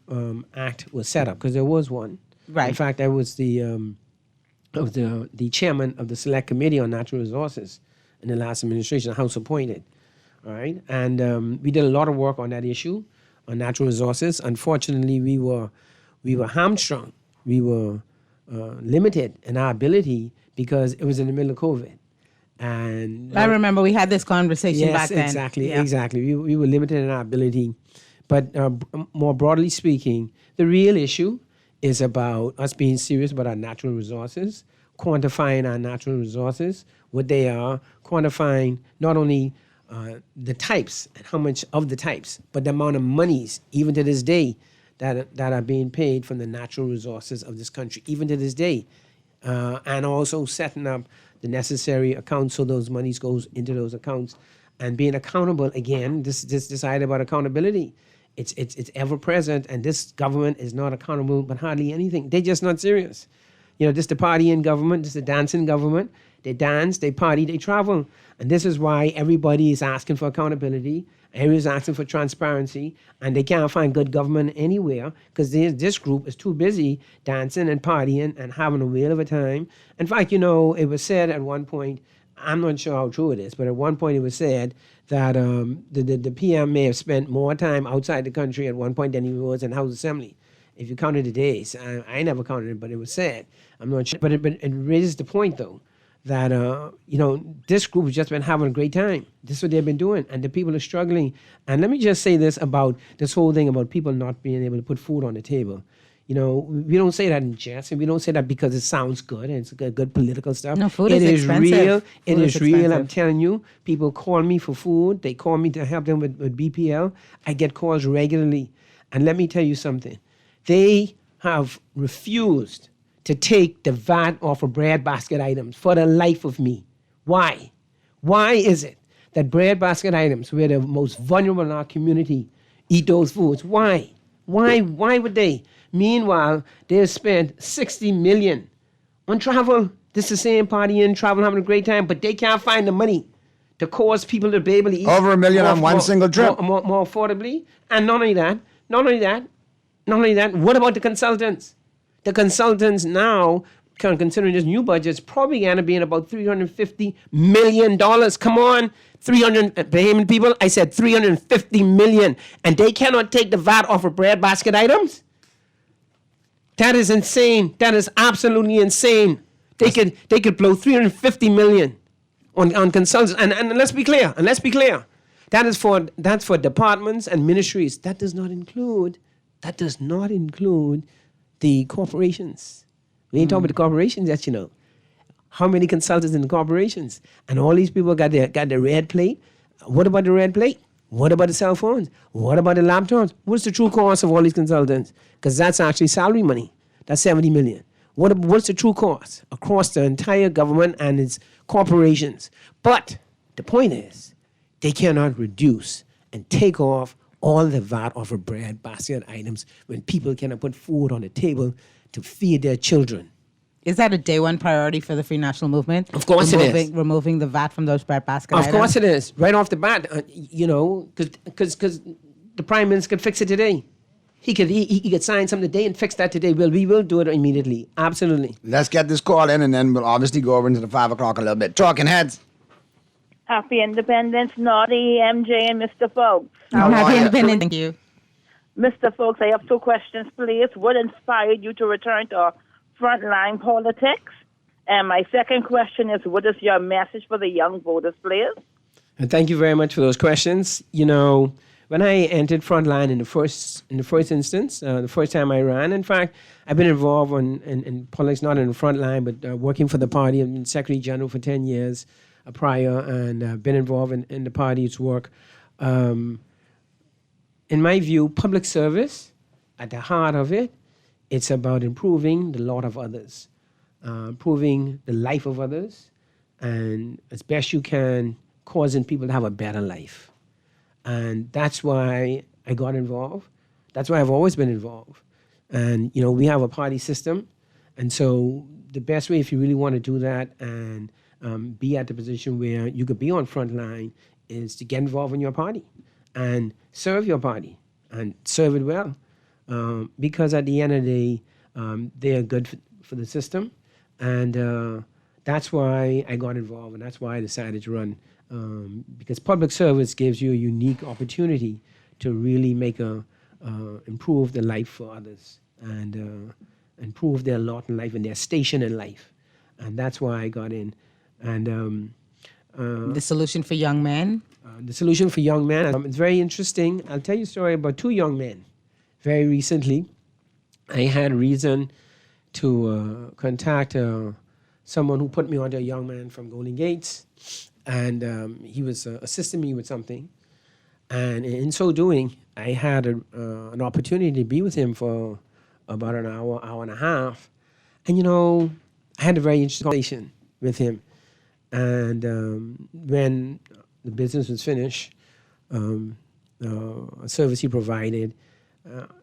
Act was set up, because there was one. Right. In fact, I was the chairman of the Select Committee on Natural Resources in the last administration, House appointed. All right. And we did a lot of work on that issue, on natural resources. Unfortunately, we were hamstrung. We were limited in our ability because it was in the middle of COVID. And I remember we had this conversation back then. Exactly. We were limited in our ability. But more broadly speaking, the real issue is about us being serious about our natural resources, quantifying our natural resources, what they are, quantifying not only the types and how much of the types, but the amount of monies, even to this day, that are being paid from the natural resources of this country, even to this day. And also setting up the necessary accounts so those monies goes into those accounts, and being accountable. Again, this idea about accountability, it's ever present, and this government is not accountable but hardly anything. They're just not serious. This the partying government, this the dancing government. They dance, they party, they travel. And this is why everybody is asking for accountability. Everybody's asking for transparency. And they can't find good government anywhere because this group is too busy dancing and partying and having a whale of a time. In fact, it was said at one point, I'm not sure how true it is, but at one point it was said that the PM may have spent more time outside the country at one point than he was in House Assembly. If you counted the days, I never counted it, but it was said. I'm not sure. But it raises the point, though, that, this group has just been having a great time. This is what they've been doing, and the people are struggling. And let me just say this about this whole thing about people not being able to put food on the table. We don't say that in jest, and we don't say that because it sounds good and it's good political stuff. No, food is expensive. Real. It Food is real. expensive. I'm telling you. People call me for food. They call me to help them with BPL. I get calls regularly. And let me tell you something. They have refused to take the VAT off of bread basket items for the life of me. Why? Why is it that bread basket items, where the most vulnerable in our community, eat those foods? Why? Why would they? Meanwhile, they've spent $60 million on travel. This is the same party in travel, having a great time, but they can't find the money to cause people to be able to eat Over $1 million on one single trip. more affordably. And not only that, what about the consultants? The consultants now, considering this new budget, is probably going to be in about $350 million. Come on, 300 payment people. I said $350 million, and they cannot take the VAT off of bread basket items. That is insane. That is absolutely insane. They could blow $350 million on consultants. And let's be clear. That's for departments and ministries. That does not include the corporations. We ain't talking about the corporations yet, How many consultants in the corporations? And all these people got the red plate. What about the red plate? What about the cell phones? What about the laptops? What's the true cost of all these consultants? Because that's actually salary money. That's $70 million. What's the true cost across the entire government and its corporations? But the point is, they cannot reduce and take off all the VAT off of bread basket items when people cannot put food on the table to feed their children. Is that a day one priority for the Free National Movement? Of course it is. Removing the VAT from those bread basket items? Of course it is. Right off the bat, because the Prime Minister could fix it today. He could sign something today and fix that today. Well, we will do it immediately. Absolutely. Let's get this call in, and then we'll obviously go over into the 5 o'clock a little bit. Talking Heads. Happy Independence, Naughty, MJ, and Mr. Folks. Happy Independence. Thank you. Mr. Folks, I have 2 questions, please. What inspired you to return to frontline politics? And my second question is, what is your message for the young voters, please? And thank you very much for those questions. When I entered Frontline in the first instance, the first time I ran, in fact, I've been involved in politics, not in the front line, but working for the party. I've been Secretary General for 10 years prior, and been involved in the party's work. In my view, public service, at the heart of it, it's about improving the lot of others, improving the life of others, and as best you can, causing people to have a better life. And that's why I got involved. That's why I've always been involved. And, we have a party system. And so the best way, if you really want to do that and be at the position where you could be on front line, is to get involved in your party and serve your party and serve it well. Because at the end of the day, they are good for the system. And that's why I got involved, and that's why I decided to run. Because public service gives you a unique opportunity to really improve the life for others and improve their lot in life and their station in life. And that's why I got in. And the solution for young men? The solution for young men, it's very interesting. I'll tell you a story about 2 young men. Very recently, I had reason to contact someone who put me onto a young man from Golden Gates. And he was assisting me with something. And in so doing, I had an opportunity to be with him for about an hour and a half. And, I had a very interesting conversation with him. And when the business was finished, a service he provided,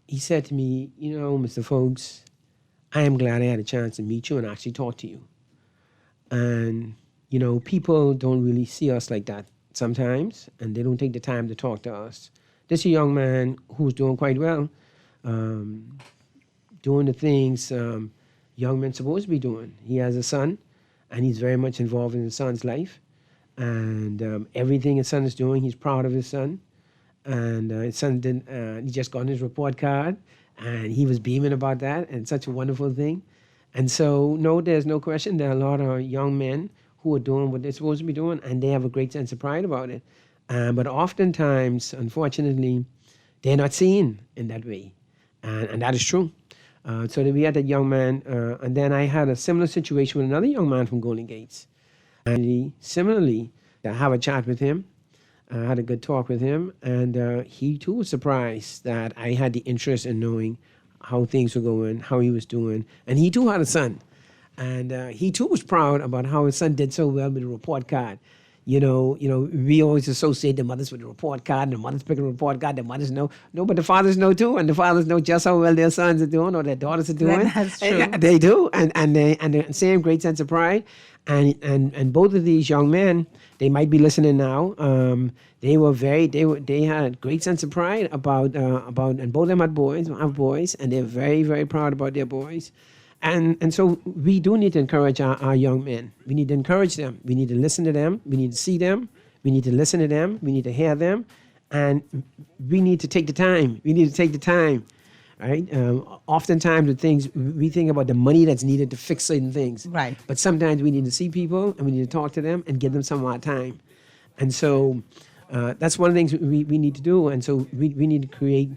he said to me, Mr. Folks, I am glad I had a chance to meet you and actually talk to you. And, you know, people don't really see us like that sometimes, and they don't take the time to talk to us. This is a young man who's doing quite well, doing the things young men supposed to be doing. He has a son, and he's very much involved in his son's life. And everything his son is doing, he's proud of his son. And his son he just got his report card, and he was beaming about that, and such a wonderful thing. And so, no, there's no question. There are a lot of young men who are doing what they're supposed to be doing, and they have a great sense of pride about it. But oftentimes, unfortunately, they're not seen in that way. And that is true. So we had that young man, and then I had a similar situation with another young man from Golden Gates. And similarly, I have a chat with him. I had a good talk with him, and he too was surprised that I had the interest in knowing how things were going, how he was doing. And he too had a son. And he too was proud about how his son did so well with the report card. You know, we always associate the mothers with the report card, and the mothers pick a report card, the mothers know. No, but the fathers know too, and the fathers know just how well their sons are doing or their daughters are doing. That's true. They do, and the same great sense of pride. And both of these young men, they might be listening now. They had great sense of pride about, and both of them have boys, and they're very, very proud about their boys. And so we do need to encourage our young men. We need to encourage them. We need to listen to them. We need to see them. We need to listen to them. We need to hear them. And we need to take the time. Right? Oftentimes with things, we think about the money that's needed to fix certain things. Right. But sometimes we need to see people, and we need to talk to them and give them some of our time. And so that's one of the things we need to do. And so we need to create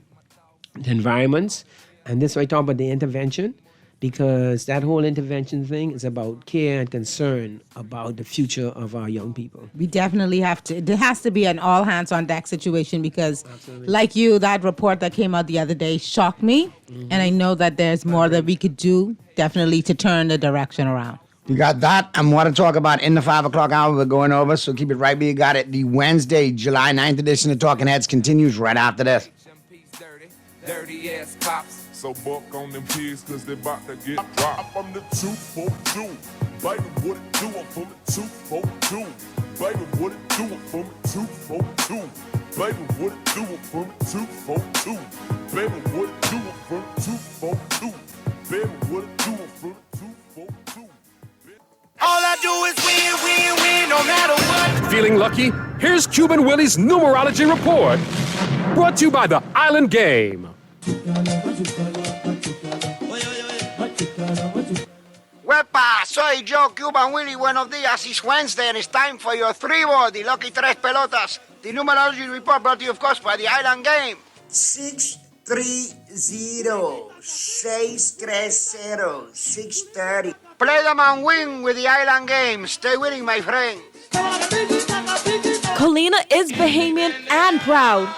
the environments. And this is why I talk about the intervention, because that whole intervention thing is about care and concern about the future of our young people. We definitely have to. There has to be an all hands on deck situation because, like you, that report that came out the other day shocked me. And I know that there's more that we could do, definitely, to turn the direction around. You got that. I'm want to talk about in the 5 o'clock hour. We're going over, so keep it right where you got it. The Wednesday, July 9th edition of Talking Heads continues right after this. Dirty ass cops. So buck on them kids cause they bout to get dropped. I'm the 242. Baby, what it do? I'm from the 242. Baby, what it do? I'm from the 242. Baby, what it do? I'm from the 242. Baby, what it do? I'm from the 242. Baby, what it do? I'm from the 242. All I do is win, no matter what. Feeling lucky? Here's Cuban Willie's numerology report. Brought to you by the Island Game. Wepa, soy yo, Cuban Willie. Buenos días. It's Wednesday, and it's time for your 3-ball, the lucky tres pelotas. The numerology report brought to you, of course, by the Island Game. 630-630-630. Play them and win with the Island Game. Stay winning, my friend. Colina is Bahamian and proud.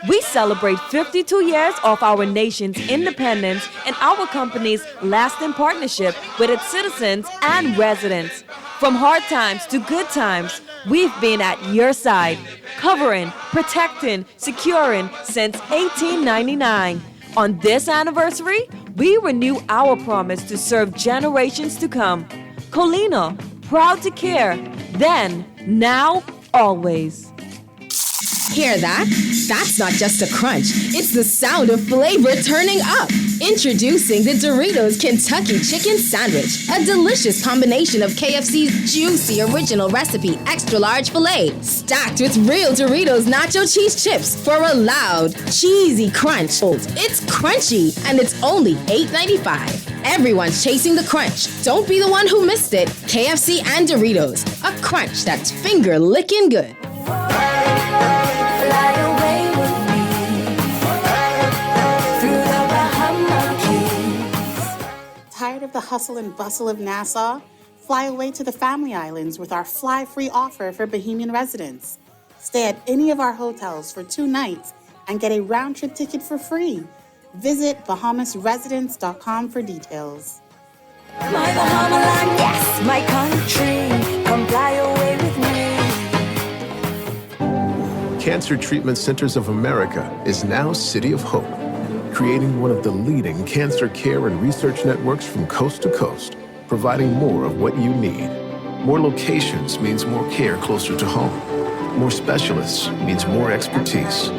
We celebrate 52 years of our nation's independence and our company's lasting partnership with its citizens and residents. From hard times to good times, we've been at your side, covering, protecting, securing since 1899. On this anniversary, we renew our promise to serve generations to come. Colina, proud to care, then, now, always. Hear that? That's not just a crunch. It's the sound of flavor turning up. Introducing the Doritos Kentucky Chicken Sandwich, a delicious combination of KFC's juicy original recipe extra large filet, stacked with real Doritos nacho cheese chips for a loud, cheesy crunch. It's crunchy, and it's only $8.95. Everyone's chasing the crunch. Don't be the one who missed it. KFC and Doritos, a crunch that's finger-licking good. Tired of the hustle and bustle of Nassau? Fly away to the Family Islands with our fly-free offer for Bahamian residents. Stay at any of our hotels for 2 nights and get a round-trip ticket for free. Visit BahamasResidence.com for details. My Bahamaland, yes, my country, come fly away with me. Cancer Treatment Centers of America is now City of Hope, creating one of the leading cancer care and research networks from coast to coast, providing more of what you need. More locations means more care closer to home. More specialists means more expertise.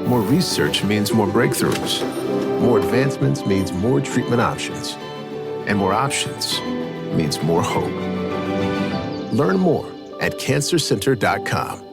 More research means more breakthroughs. More advancements means more treatment options. And more options means more hope. Learn more at cancercenter.com.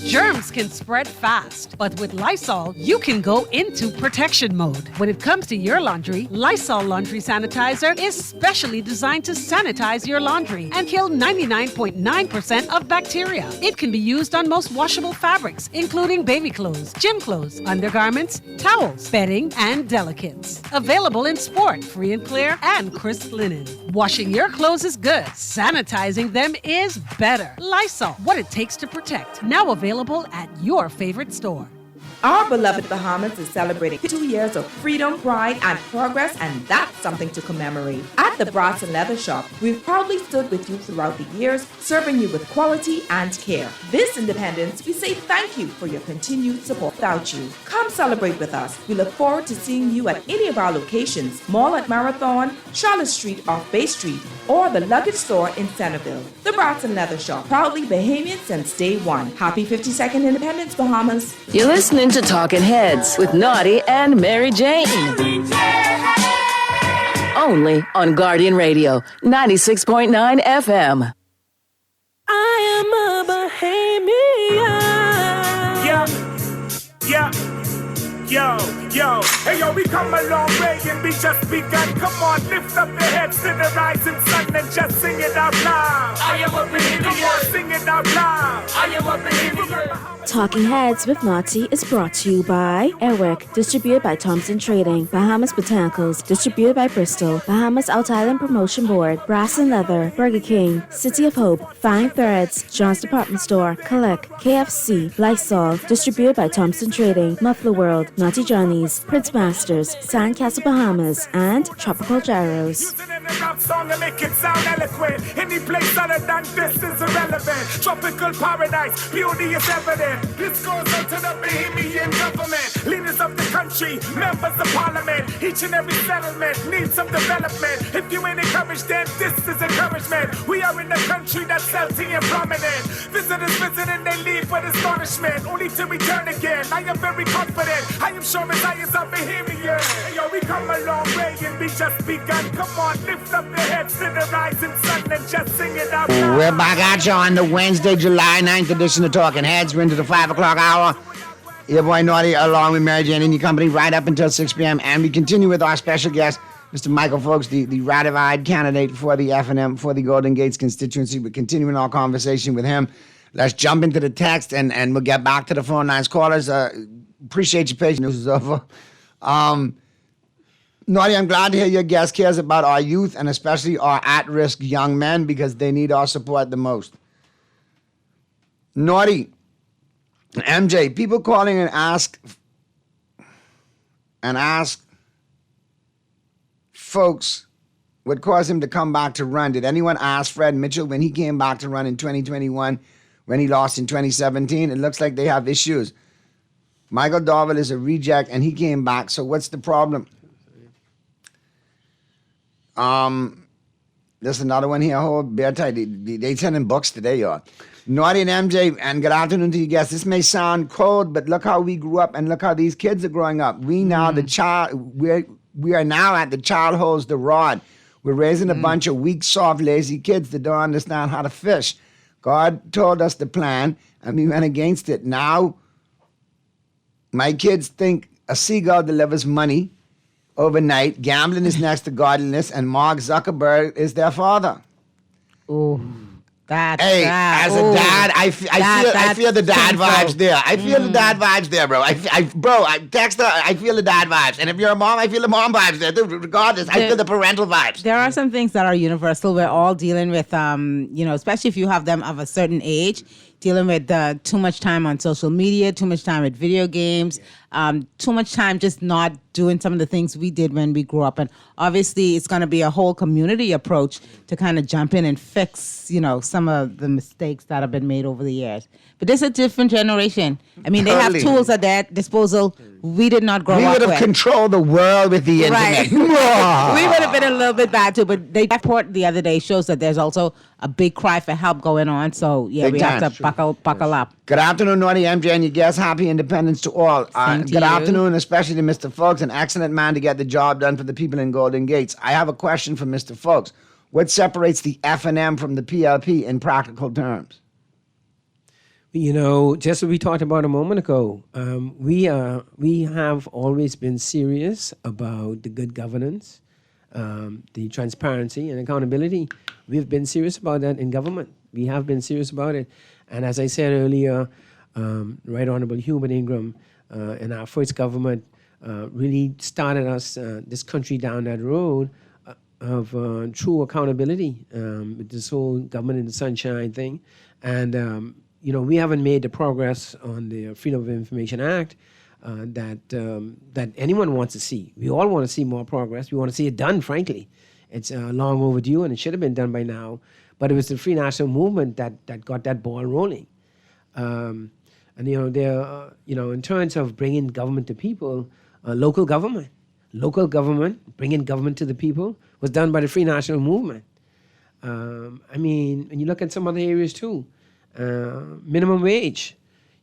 Germs can spread fast, but with Lysol, you can go into protection mode. When it comes to your laundry, Lysol Laundry Sanitizer is specially designed to sanitize your laundry and kill 99.9% of bacteria. It can be used on most washable fabrics, including baby clothes, gym clothes, undergarments, towels, bedding, and delicates. Available in sport, free and clear, and crisp linen. Washing your clothes is good. Sanitizing them is better. Lysol, what it takes to protect. Now available at your favorite store. Our beloved Bahamas is celebrating 2 years of freedom, pride, and progress, and that's something to commemorate. At the Brass and Leather Shop, we've proudly stood with you throughout the years, serving you with quality and care. This independence, we say thank you for your continued support. Without you, come celebrate with us. We look forward to seeing you at any of our locations, Mall at Marathon, Charlotte Street off Bay Street, or the Luggage Store in Centerville. The Brass and Leather Shop, proudly Bahamian since day one. Happy 52nd Independence, Bahamas. You're listening to Talking Heads with Naughty and Mary Jane. Only on Guardian Radio, 96.9 FM. I am a Bahamian. Yo, hey yo, we come a long way and we just begun. Come on, lift up your heads to the rising sun and just sing it out loud. I am a Bahamian. Come on, sing it out loud. I am a Bahamian. Talking Heads with Naughty is brought to you by Airwick, distributed by Thompson Trading, Bahamas Botanicals, distributed by Bristol, Bahamas Out Island Promotion Board, Brass and Leather, Burger King, City of Hope, Fine Threads, John's Department Store, Collect, KFC, Lysol, distributed by Thompson Trading, Muffler World, Naughty Johnny's, Prince Masters, Sandcastle Bahamas, and Tropical Gyros. Rap song and make it sound eloquent. Any place other than this is irrelevant. Tropical paradise, beauty is evident. This goes out to the Bahamian government, leaders of the country, members of parliament. Each and every settlement needs some development. If you ain't encouraged, then this is encouragement. We are in a country that's healthy and prominent. Visitors visit and they leave with astonishment, only to return again. I am very confident. I am sure as I is a Bahamian. Hey, yo, we come a long way and we just begun. Come on, lift up your heads to the rising sun and just sing it out loud. We're back at you on the Wednesday, July 9th edition of Talking Heads. We're into the 5 o'clock hour. Your boy Naughty along with Mary Jane in your company right up until 6 p.m. And we continue with our special guest, Mr. Michael Folks, the ratified candidate for the F&M, for the Golden Gates constituency. We're continuing our conversation with him. Let's jump into the text and we'll get back to the phone lines. Callers, appreciate your patience. News is over. Naughty, I'm glad to hear your guest cares about our youth and especially our at-risk young men because they need our support the most. Naughty, MJ, people calling and ask folks what caused him to come back to run. Did anyone ask Fred Mitchell when he came back to run in 2021 when he lost in 2017? It looks like they have issues. Michael Darville is a reject and he came back, so what's the problem? There's another one here. Hold bear tight. They sending books today, y'all. Naughty and MJ, and good afternoon to you guests. This may sound cold, but look how we grew up and look how these kids are growing up. We now we are now at the child holds the rod. We're raising a bunch of weak, soft, lazy kids that don't understand how to fish. God told us the plan, and we went against it. Now, my kids think a seagull delivers money overnight. Gambling is next to godliness, and Mark Zuckerberg is their father. Ooh. As a dad, I feel the dad vibes there. I feel the dad vibes there, bro. I text her, I feel the dad vibes. And if you're a mom, I feel the mom vibes there. Regardless, I feel the parental vibes. There are some things that are universal. We're all dealing with, especially if you have them of a certain age, dealing with too much time on social media, too much time with video games, too much time just not doing some of the things we did when we grew up. And obviously, it's going to be a whole community approach to kind of jump in and fix, some of the mistakes that have been made over the years. But this is a different generation. I mean, they have tools at their disposal we did not grow We up would have with. controlled the world with the internet. Right. We would have been a little bit bad too, but the report the other day shows that there's also a big cry for help going on. So yeah, Big we time. have to buckle up. Good afternoon, Naughty MJ and your guests. Happy Independence to all. Same to Good you. afternoon, especially to Mr. Folks, an excellent man to get the job done for the people in Golden Gates. I have a question for Mr. Folks. What separates the F&M from the PLP in practical terms? You know, just as we talked about a moment ago, we have always been serious about the good governance, the transparency and accountability. We've been serious about that in government. We have been serious about it. And as I said earlier, Right Honorable Hubert Ingram in our first government really started us, this country down that road of true accountability with this whole government in the sunshine thing. And you know, we haven't made the progress on the Freedom of Information Act that anyone wants to see. We all want to see more progress. We want to see it done, frankly. It's long overdue, and it should have been done by now. But it was the Free National Movement that got that ball rolling. And, you know, there, you know, in terms of bringing government to people, local government, bringing government to the people was done by the Free National Movement. I mean, and you look at some other areas too. Minimum wage,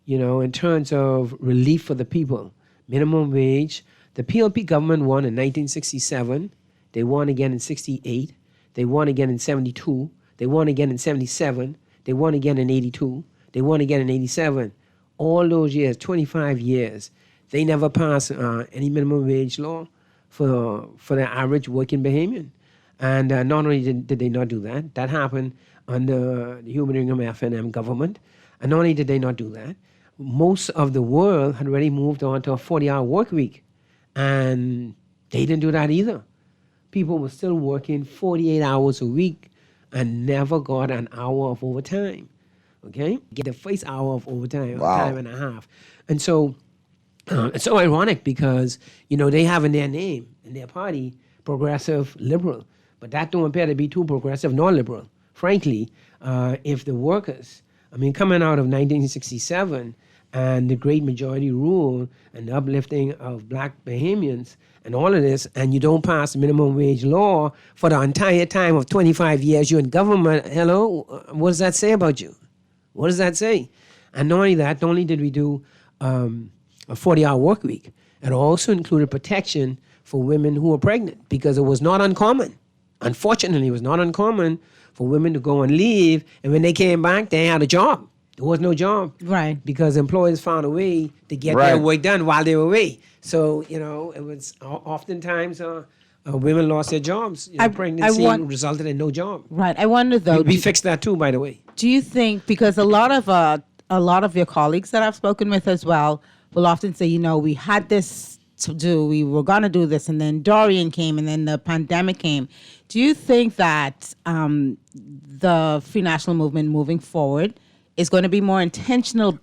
you know, in terms of relief for the people. Minimum wage. The PLP government won in 1967. They won again in 68. They won again in 72. They won again in 77. They won again in 82. They won again in 87. All those years, 25 years, they never passed any minimum wage law for the average working Bahamian. And not only did they not do that, that happened under the Hubert Ingram F&M government. And not only did they not do that, most of the world had already moved on to a 40-hour work week. And they didn't do that either. People were still working 48 hours a week and never got an hour of overtime. Okay? Get the first hour of overtime, time and a half. And so it's so ironic because, you know, they have in their name, in their party, progressive liberal. But that don't appear to be too progressive nor liberal. Frankly, if the workers, I mean, coming out of 1967 and the great majority rule and the uplifting of black Bahamians and all of this, and you don't pass minimum wage law for the entire time of 25 years you're in government, hello, what does that say about you? What does that say? And not only that, not only did we do a 40-hour work week, it also included protection for women who were pregnant because it was not uncommon. Unfortunately, it was not uncommon for women to go on leave, and when they came back, they had a job. There was no job. Right. Because employers found a way to get their work done while they were away. So, you know, it was oftentimes women lost their jobs. You know, pregnancy resulted in no job. Right. I wonder, though. We fixed that too, by the way. Do you think, because a lot of your colleagues that I've spoken with as well will often say, you know, we had this to do, we were going to do this, and then Dorian came, and then the pandemic came. Do you think that the Free National Movement moving forward is going to be more intentional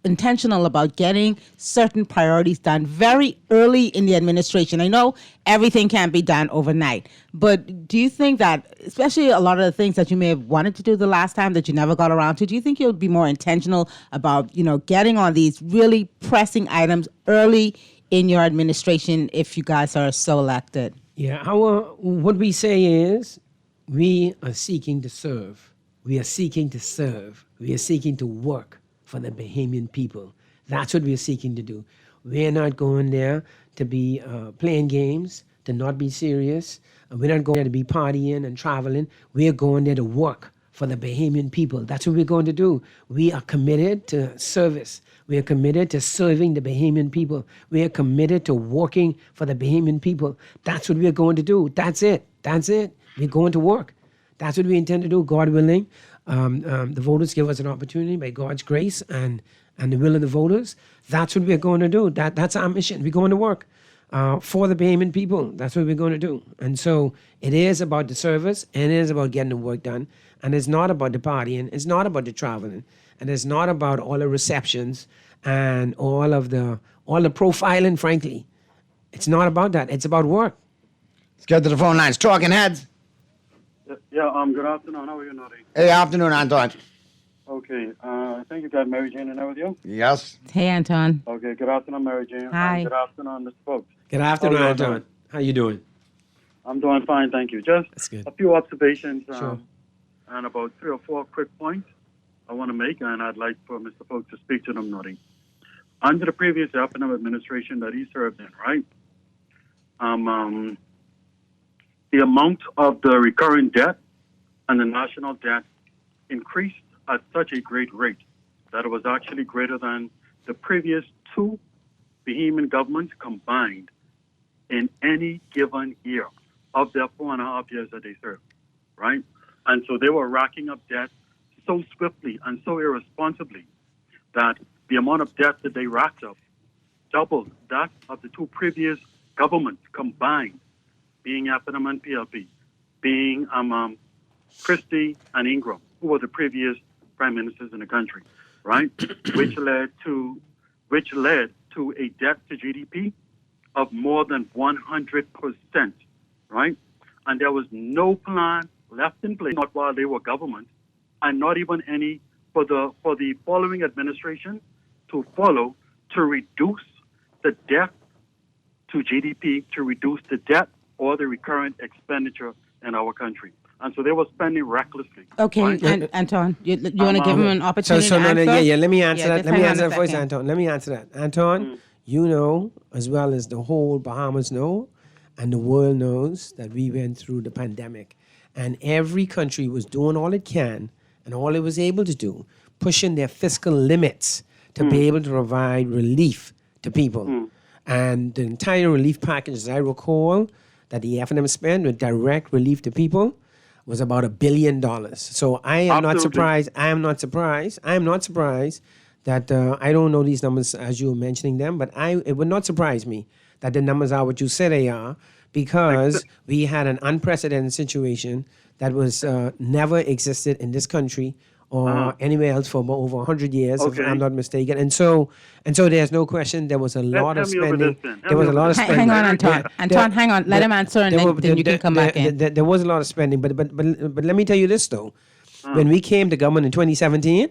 about getting certain priorities done very early in the administration? I know everything can't be done overnight, but do you think that, especially a lot of the things that you may have wanted to do the last time that you never got around to, do you think you'll be more intentional about, you know, getting on these really pressing items early in your administration if you guys are so elected? Yeah, what we say is we are seeking to serve. We are seeking to serve. We are seeking to work for the Bahamian people. That's what we are seeking to do. We're not going there to be playing games, to not be serious. We're not going there to be partying and traveling. We're going there to work for the Bahamian people. That's what we're going to do. We are committed to service. We are committed to serving the Bahamian people. We are committed to working for the Bahamian people. That's what we are going to do. That's it. That's it. We're going to work. That's what we intend to do, God willing. The voters give us an opportunity by God's grace and the will of the voters. That's what we're going to do. That's our mission. We're going to work for the Bahamian people. That's what we're going to do. And so it is about the service, and it is about getting the work done. And it's not about the partying. It's not about the traveling. And it's not about all the receptions and all the profiling, frankly. It's not about that. It's about work. Let's go to the phone lines. Talking Heads. Yeah, good afternoon. How are you, Noddy? Hey, afternoon, Anton. Okay, I think you got Mary Jane in there with you? Yes. Hey, Anton. Okay, good afternoon, Mary Jane. Hi. Good afternoon, Mr. Folks. Good afternoon, How you Anton. doing? How you doing? I'm doing fine, thank you. Just a few observations Sure. and about 3 or 4 quick points I want to make, and I'd like for Mr. Folks to speak to them, Nutty. Under the previous F&M administration that he served in, right, the amount of the recurring debt and the national debt increased at such a great rate that it was actually greater than the previous 2 Bahamian governments combined in any given year of their 4.5 years that they served, right? And so they were racking up debt so swiftly and so irresponsibly that the amount of debt that they racked up doubled that of the 2 previous governments combined, being F&M and PLP, being Christie and Ingram, who were the previous prime ministers in the country, right? which led to a debt to GDP of more than 100%, right? And there was no plan left in place, not while they were government, and not even any for the following administration to follow to reduce the debt to GDP, to reduce the debt or the recurrent expenditure in our country. And so they were spending recklessly. Okay, right? and Anton, you want to give him an opportunity So to answer? yeah, let me answer that. just Let me hang on answer a that first, second. Anton. Let me answer that. Anton, you know, as well as the whole Bahamas know, and the world knows, that we went through the pandemic. And every country was doing all it can and all it was able to do, pushing their fiscal limits to be able to provide relief to people. And the entire relief package, as I recall, that the F&M spent with direct relief to people was about $1 billion. So I am not surprised. I am not surprised that I don't know these numbers as you were mentioning them, but it would not surprise me that the numbers are what you said they are, because we had an unprecedented situation that was never existed in this country or anywhere else for over 100 years, if I'm not mistaken. And so there's no question there was a lot of spending. There was a lot of spending. Hang on, Anton. Anton, hang on. Let him answer, and then you can come back in. There was a lot of spending, but let me tell you this though. When we came to government in 2017,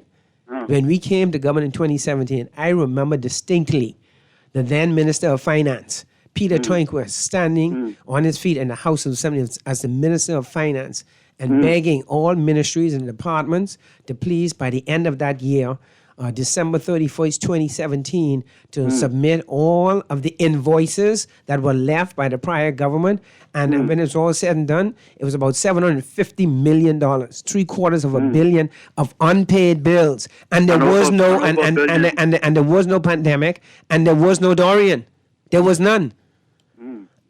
I remember distinctly the then Minister of Finance, Peter Toinquist, standing on his feet in the House of Assembly as the Minister of Finance and begging all ministries and departments to please, by the end of that year, December 31st, 2017, to submit all of the invoices that were left by the prior government. And when it's all said and done, it was about $750 million, $750 million of unpaid bills. And there was no and there was no pandemic, and there was no Dorian. There was none.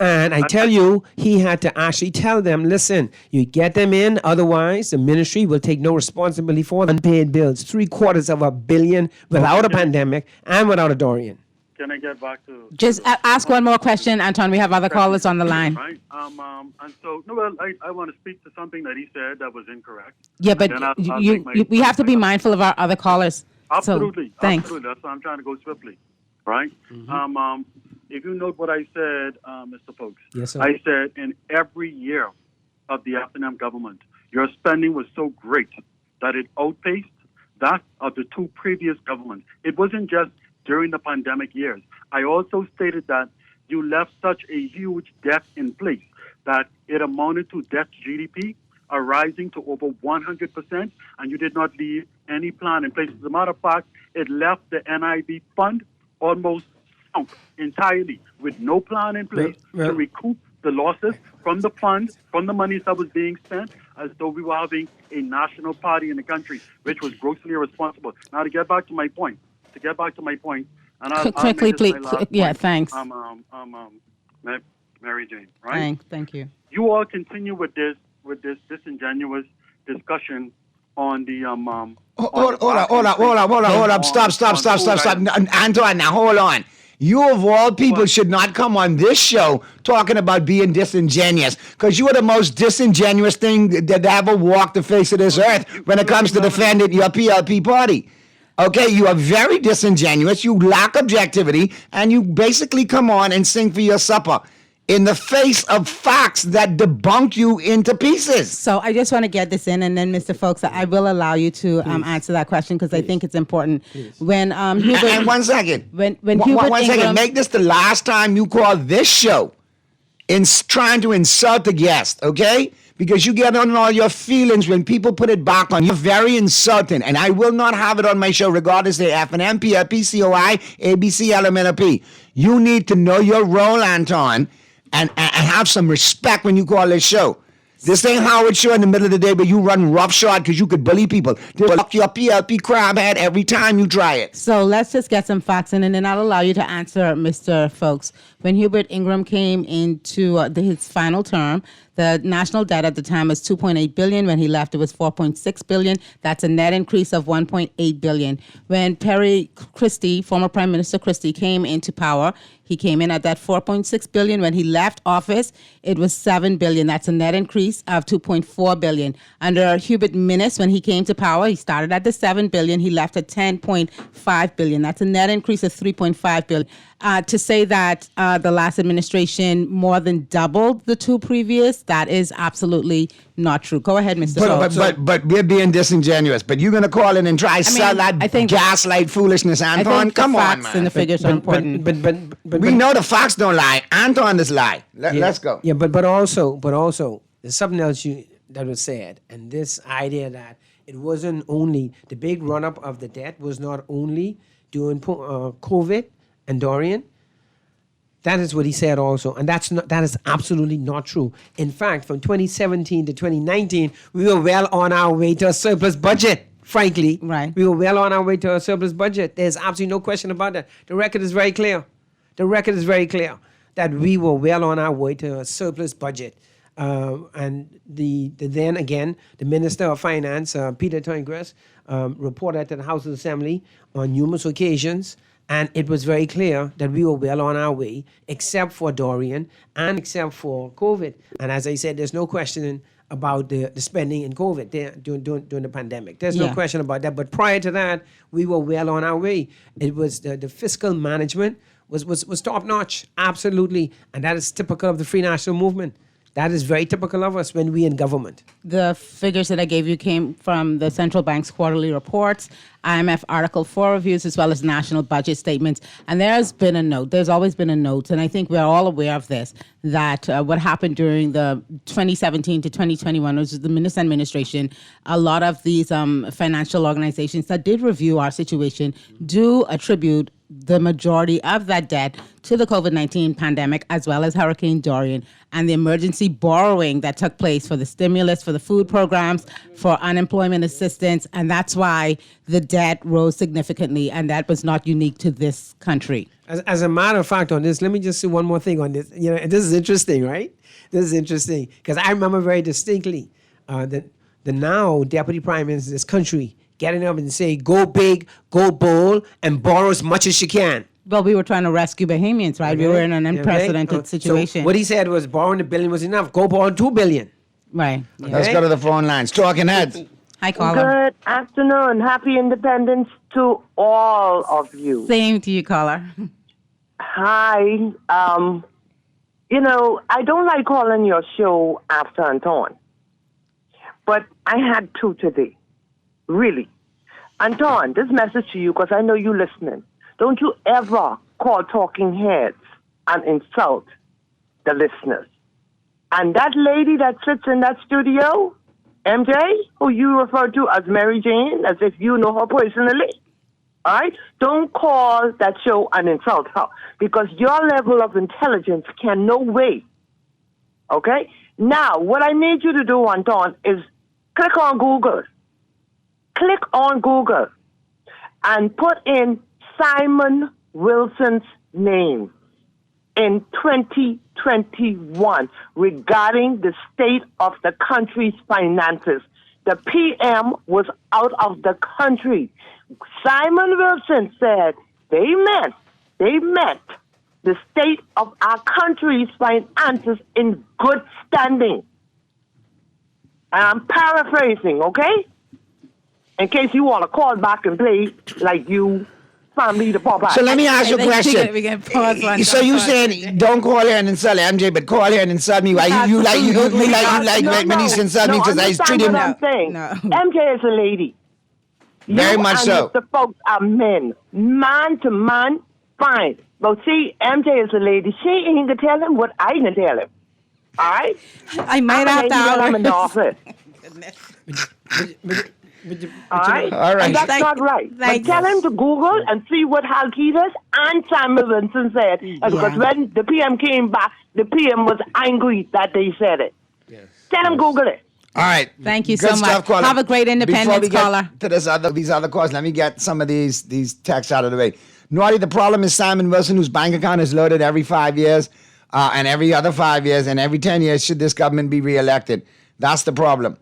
And I tell you, he had to actually tell them, listen, you get them in, otherwise the ministry will take no responsibility for unpaid bills. $750 million without a pandemic and without a Dorian. Can I get back to... Just ask one more question, Anton. We have other callers on the line. Right? And so, no, well, I want to speak to something that he said that was incorrect. Yeah, but And then I'll make my- we have to be mindful of our other callers. Absolutely. So, thanks. Absolutely. That's why I'm trying to go swiftly. Right? If you note what I said, Mr. Folks, Yes, sir. I said in every year of the F&M government, your spending was so great that it outpaced that of the 2 previous governments. It wasn't just during the pandemic years. I also stated that you left such a huge debt in place that it amounted to debt to GDP rising to over 100%, and you did not leave any plan in place. As a matter of fact, it left the NIB fund almost sunk entirely with no plan in place to recoup the losses from the funds, from the monies that was being spent, as though we were having a national party in the country, which was grossly irresponsible. Now, to get back to my point, and I'll Quickly, make this please. my last Yeah, point. thanks. Mary Jane, right? Thank you. You all continue with this disingenuous discussion on the Hold up. Stop. Antoine, now hold on. You of all people should not come on this show talking about being disingenuous, because you are the most disingenuous thing that ever walked the face of this earth when it comes to defending your PLP party. Okay, you are very disingenuous, you lack objectivity, and you basically come on and sing for your supper. in the face of facts that debunk you into pieces. So I just want to get this in, and then, Mr. Folks, I will allow you to answer that question because I think it's important. When Hubert, and 1 second. When One Hubert second. Ingram, Make this the last time you call this show in trying to insult the guest, okay? Because you get on all your feelings when people put it back on. You're very insulting, and I will not have it on my show regardless of FNM, PCOI, ABC, LMNP. You need to know your role, Anton, and have some respect when you call this show. This ain't Howard Show in the middle of the day, but you run roughshod because you could bully people. They'll lock your PLP crab head every time you try it. So let's just get some facts in, and then I'll allow you to answer, Mr. Folks. When Hubert Ingram came into his final term, the national debt at the time was $2.8 billion. When he left, it was $4.6 billion. That's a net increase of $1.8 billion. When Perry Christie, former Prime Minister Christie, came into power, he came in at that $4.6 billion. When he left office, it was $7 billion. That's a net increase of $2.4 billion. Under Hubert Minnis, when he came to power, he started at the $7 billion. He left at $10.5 billion. That's a net increase of $3.5 billion. To say that the last administration more than doubled the two previous, that is absolutely not true. Go ahead, Mr. Schultz. But we're being disingenuous. But you're going to call in and try sell that gaslight foolishness, Anton? Come on, man. And the figures are important. But we know the facts don't lie. Anton is lie. Let's go. Yeah, but also, there's something else that was said, and this idea that it wasn't only the big run-up of the debt was not only during COVID and Dorian. That is what he said also, and that is absolutely not true. In fact, from 2017 to 2019, we were well on our way to a surplus budget. Frankly, right? We were well on our way to a surplus budget. There's absolutely no question about that. The record is very clear. That we were well on our way to a surplus budget. And then again, the Minister of Finance, Peter Toingras, reported to the House of Assembly on numerous occasions, and it was very clear that we were well on our way, except for Dorian and except for COVID. And as I said, there's no questioning about the spending in COVID during the pandemic. There's no question about that. But prior to that, we were well on our way. It was the fiscal management was top notch, absolutely, and that is typical of the Free National Movement. That is very typical of us when we in government. The figures that I gave you came from the central bank's quarterly reports, IMF Article 4 reviews, as well as national budget statements. And there's always been a note, and I think we're all aware of this, that what happened during the 2017 to 2021, which was the Minnis administration, a lot of these financial organizations that did review our situation do attribute the majority of that debt to the COVID-19 pandemic, as well as Hurricane Dorian and the emergency borrowing that took place for the stimulus, for the food programs, for unemployment assistance. And that's why the debt rose significantly. And that was not unique to this country. As a matter of fact, on this, let me just say one more thing on this. This is interesting, right? This is interesting because I remember very distinctly that the now Deputy Prime Minister of this country getting up and say, go big, go bold, and borrow as much as you can. Well, we were trying to rescue Bahamians, right? We were in an unprecedented situation. So what he said was borrowing $1 billion was enough. Go borrow $2 billion. Right. Let's go to the phone lines. Talking Heads. Hi, caller. Good afternoon. Happy Independence to all of you. Same to you, caller. Hi. I don't like calling your show after Anton, but I had to today. Really. Anton, this message to you, because I know you listening. Don't you ever call talking heads and insult the listeners. And that lady that sits in that studio, MJ, who you refer to as Mary Jane, as if you know her personally, all right? Don't call that show and insult her, because your level of intelligence can no way, okay? Now, what I need you to do, Anton, is click on Google. Click on Google and put in Simon Wilson's name in 2021 regarding the state of the country's finances. The PM was out of the country. Simon Wilson said they meant the state of our country's finances in good standing. And I'm paraphrasing, okay? In case you want to call back and play like you family to pop out. So let me ask you a question. We can pause one. So you saying don't call here and insult MJ, but call here and insult me? Why you like when he's insult me because I treat him? I'm saying. MJ is a lady. Very much so. The folks are men, man to man, fine. But see, MJ is a lady. She ain't gonna tell him what I can tell him. All right? I might have to. I'm in the office. All right? All right. And that's not right. But tell him to Google and see what Hal Keaters and Samuel Vincent said. Because when the PM came back, the PM was angry that they said it. Yes. Tell him Google it. All right. Thank you Good so stuff, much. caller. Have a great Independence, Before we get caller. to these other calls, let me get some of these texts out of the way. Naughty, the problem is Simon Wilson, whose bank account is loaded every 5 years, and every other 5 years, and every 10 years should this government be reelected. That's the problem.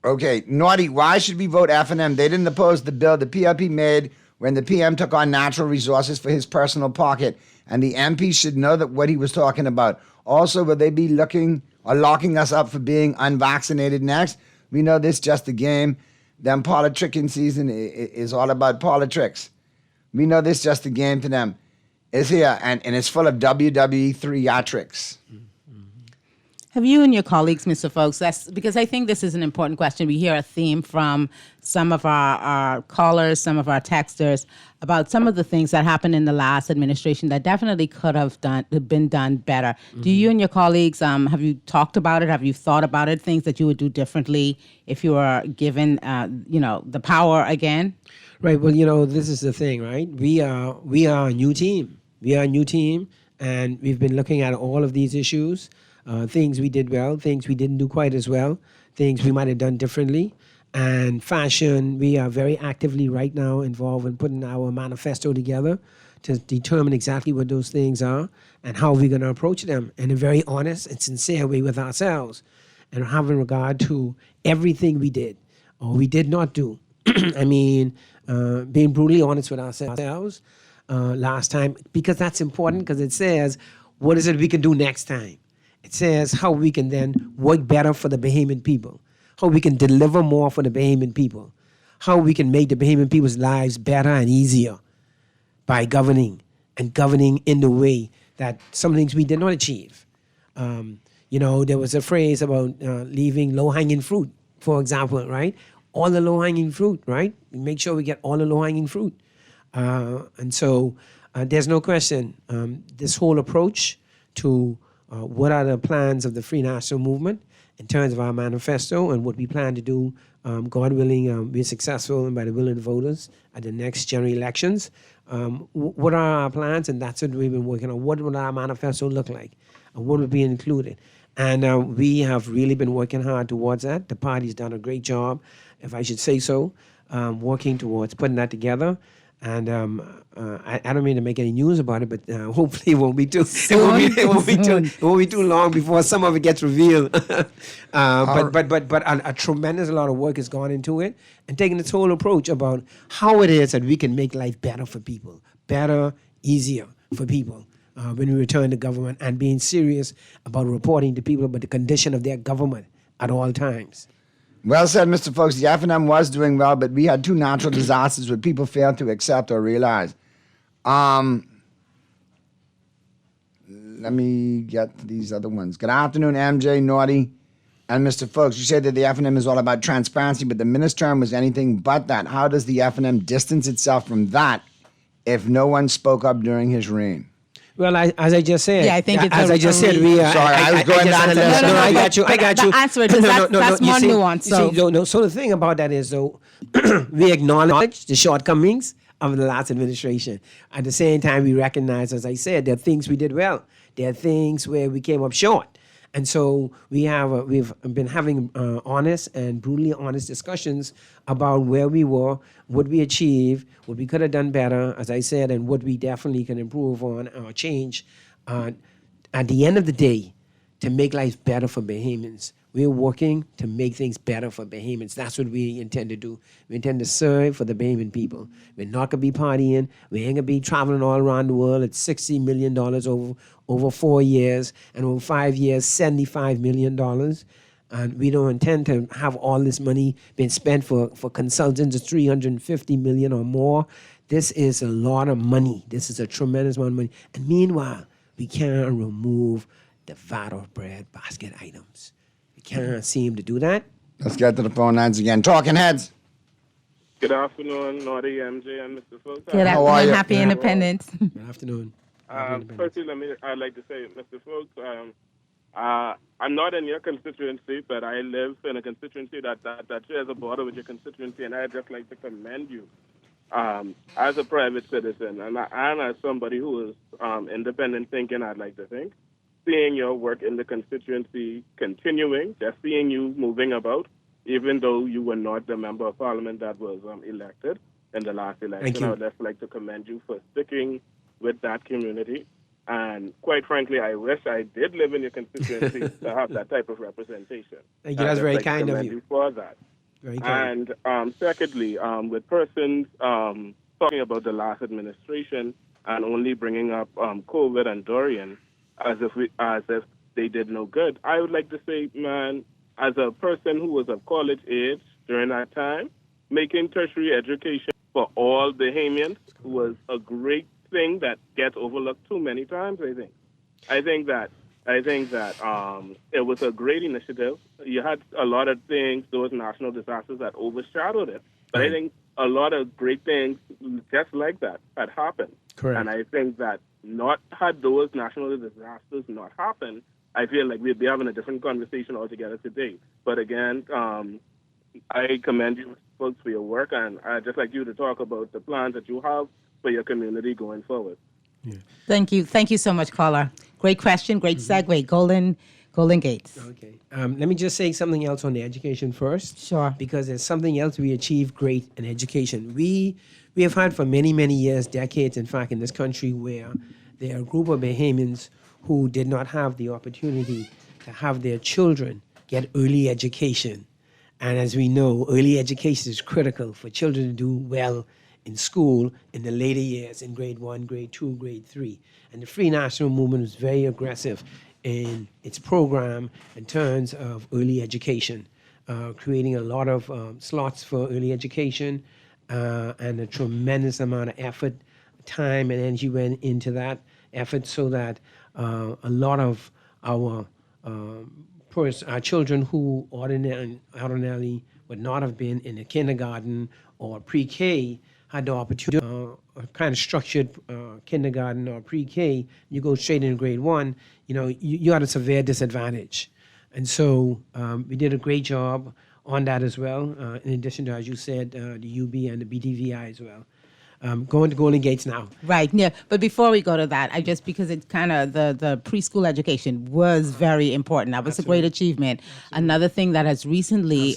Okay, Naughty, why should we vote F&M? They didn't oppose the bill the PLP made when the PM took on natural resources for his personal pocket, and the MP should know that what he was talking about. Also, will they be looking or locking us up for being unvaccinated next? We know this just a game. Them politicking season is all about politics. We know this just a game to them. It's here, and it's full of WWE theatrics. Have you and your colleagues, Mr. Folks, that's because I think this is an important question. We hear a theme from some of our callers, some of our texters, about some of the things that happened in the last administration that definitely could have been done better. Do you and your colleagues, have you talked about it? Have you thought about it? Things that you would do differently if you were given, the power again? Right. Well, this is the thing, right? We are a new team. We are a new team, and we've been looking at all of these issues. Things we did well, things we didn't do quite as well, things we might have done differently. And fashion, we are very actively right now involved in putting our manifesto together to determine exactly what those things are and how we're going to approach them in a very honest and sincere way with ourselves and having regard to everything we did or we did not do. I mean, being brutally honest with ourselves last time, because that's important because it says, what is it we can do next time? It says how we can then work better for the Bahamian people, how we can deliver more for the Bahamian people, how we can make the Bahamian people's lives better and easier by governing in the way that some things we did not achieve. There was a phrase about leaving low-hanging fruit, for example, right? All the low-hanging fruit, right? Make sure we get all the low-hanging fruit. And so there's no question, this whole approach to what are the plans of the Free National Movement in terms of our manifesto and what we plan to do, God willing, be successful and by the will of the voters at the next general elections. What are our plans? And that's what we've been working on. What would our manifesto look like? And what would be included? And we have really been working hard towards that. The party's done a great job, if I should say so, working towards putting that together. And I don't mean to make any news about it, but hopefully it won't be too long before some of it gets revealed. But a tremendous lot of work has gone into it, and taking this whole approach about how it is that we can make life better for people, better, easier for people when we return to government, and being serious about reporting to people about the condition of their government at all times. Well said, Mr. Folks. The F&M was doing well, but we had two natural disasters which people failed to accept or realize. Let me get these other ones. Good afternoon, MJ, Naughty, and Mr. Folks. You said that the F&M is all about transparency, but the minister's was anything but that. How does the F&M distance itself from that if no one spoke up during his reign? Well, as I just said. Yeah, I think it's as I just said, we are. Sorry, I was going down the list. No, I got you. The answer is that's more nuanced. So the thing about that is, though, we acknowledge the shortcomings of the last administration. At the same time, we recognize, as I said, there are things we did well. There are things where we came up short. And so we've been having honest and brutally honest discussions about where we were, what we achieved, what we could have done better, as I said, and what we definitely can improve on or change. At the end of the day, to make life better for Bahamians, we're working to make things better for Bahamians. That's what we intend to do. We intend to serve for the Bahamian people. We're not going to be partying. We ain't going to be traveling all around the world. It's $60 million over 4 years, and over 5 years, $75 million. And we don't intend to have all this money being spent for consultants of $350 million or more. This is a lot of money. This is a tremendous amount of money. And meanwhile, we can't remove the VAT of bread basket items. We can't seem to do that. Let's get to the phone lines again. Talking Heads. Good afternoon, Naughty, MJ, and Mr. Folks. Good How are afternoon. you? Happy Independence. Good afternoon. Firstly, I'd like to say, Mr. Folks, I'm not in your constituency, but I live in a constituency that shares a border with your constituency, and I'd just like to commend you as a private citizen and as somebody who is independent thinking, I'd like to think. Seeing your work in the constituency continuing, just seeing you moving about, even though you were not the member of parliament that was elected in the last election. Thank you. I would just like to commend you for sticking with that community. And quite frankly, I wish I did live in your constituency to have that type of representation. Thank you. That's very kind of you. For that. Very kind. And secondly, with persons talking about the last administration and only bringing up COVID and Dorian as if they did no good, I would like to say, man, as a person who was of college age during that time, making tertiary education for all Bahamians was a great thing that gets overlooked too many times, I think that it was a great initiative. You had a lot of things, those national disasters that overshadowed it. But I think a lot of great things just like that had happened. Correct. And I think that not had those national disasters not happened, I feel like we'd be having a different conversation altogether today. But again, I commend you folks for your work, and I'd just like you to talk about the plans that you have for your community going forward. Yeah. Thank you. Thank you so much, caller. Great question. Great segue. Golden Gates. Okay. Let me just say something else on the education first. Sure. Because there's something else we achieved great in education. We have had for many, many years, decades, in fact, in this country where there are a group of Bahamians who did not have the opportunity to have their children get early education. And as we know, early education is critical for children to do well in school in the later years, in grade 1, grade 2, grade 3. And the Free National Movement was very aggressive in its program in terms of early education, creating a lot of slots for early education and a tremendous amount of effort, time, and energy went into that effort so that a lot of our children who ordinarily would not have been in a kindergarten or pre-K had the opportunity, kind of structured kindergarten or pre-K, you go straight into grade 1, you had a severe disadvantage. And so we did a great job on that as well, in addition to, as you said, the UB and the BTVI as well. Going to Golden Gates now. Right, yeah. But before we go to that, because it's kind of the preschool education was very important. That was a great achievement. Another thing that has recently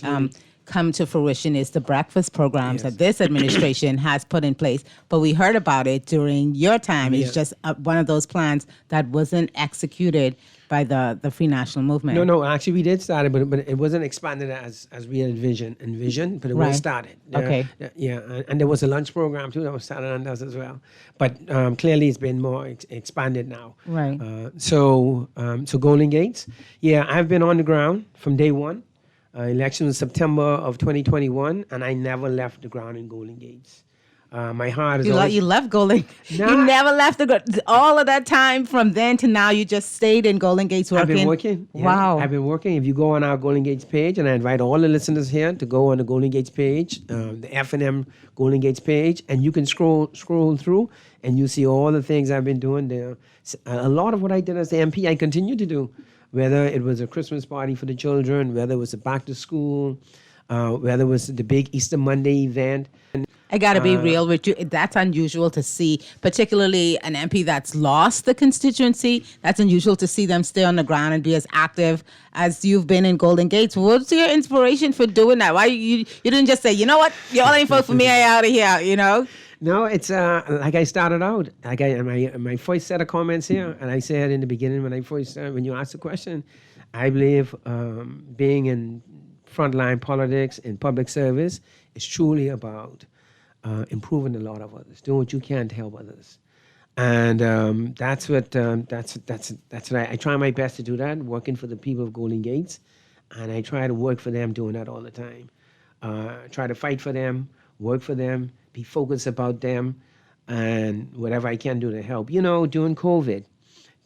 come to fruition is the breakfast programs that this administration has put in place. But we heard about it during your time. It's just one of those plans that wasn't executed by the Free National Movement. No, actually we did start it, but it wasn't expanded as we had envisioned, but it was started. Okay. Yeah, and there was a lunch program too that was started on us as well. But clearly it's been more expanded now. Right. So Golden Gates, I've been on the ground from day one. Election was September of 2021, and I never left the ground in Golden Gates. My heart is you left Golden. Nah. You never left all of that time from then to now. You just stayed in Golden Gates working. I've been working. Yeah, wow. I've been working. If you go on our Golden Gates page, and I invite all the listeners here to go on the Golden Gates page, the F&M Golden Gates page, and you can scroll through, and you see all the things I've been doing there. A lot of what I did as the MP, I continue to do. Whether it was a Christmas party for the children, whether it was a back to school, whether it was the big Easter Monday event. I got to be real with you. That's unusual to see, particularly an MP that's lost the constituency. That's unusual to see them stay on the ground and be as active as you've been in Golden Gates. What's your inspiration for doing that? Why you didn't just say, you know what, y'all ain't vote for me, I out of here, No, it's like I started out. Like my first set of comments here, and I said in the beginning when you asked the question, I believe being in frontline politics and public service is truly about improving a lot of others, doing what you can to help others, and that's what I try my best to do that, working for the people of Golden Gates, And I try to work for them doing that all the time. Try to fight for them, work for them, be focused about them, and whatever I can do to help. During COVID,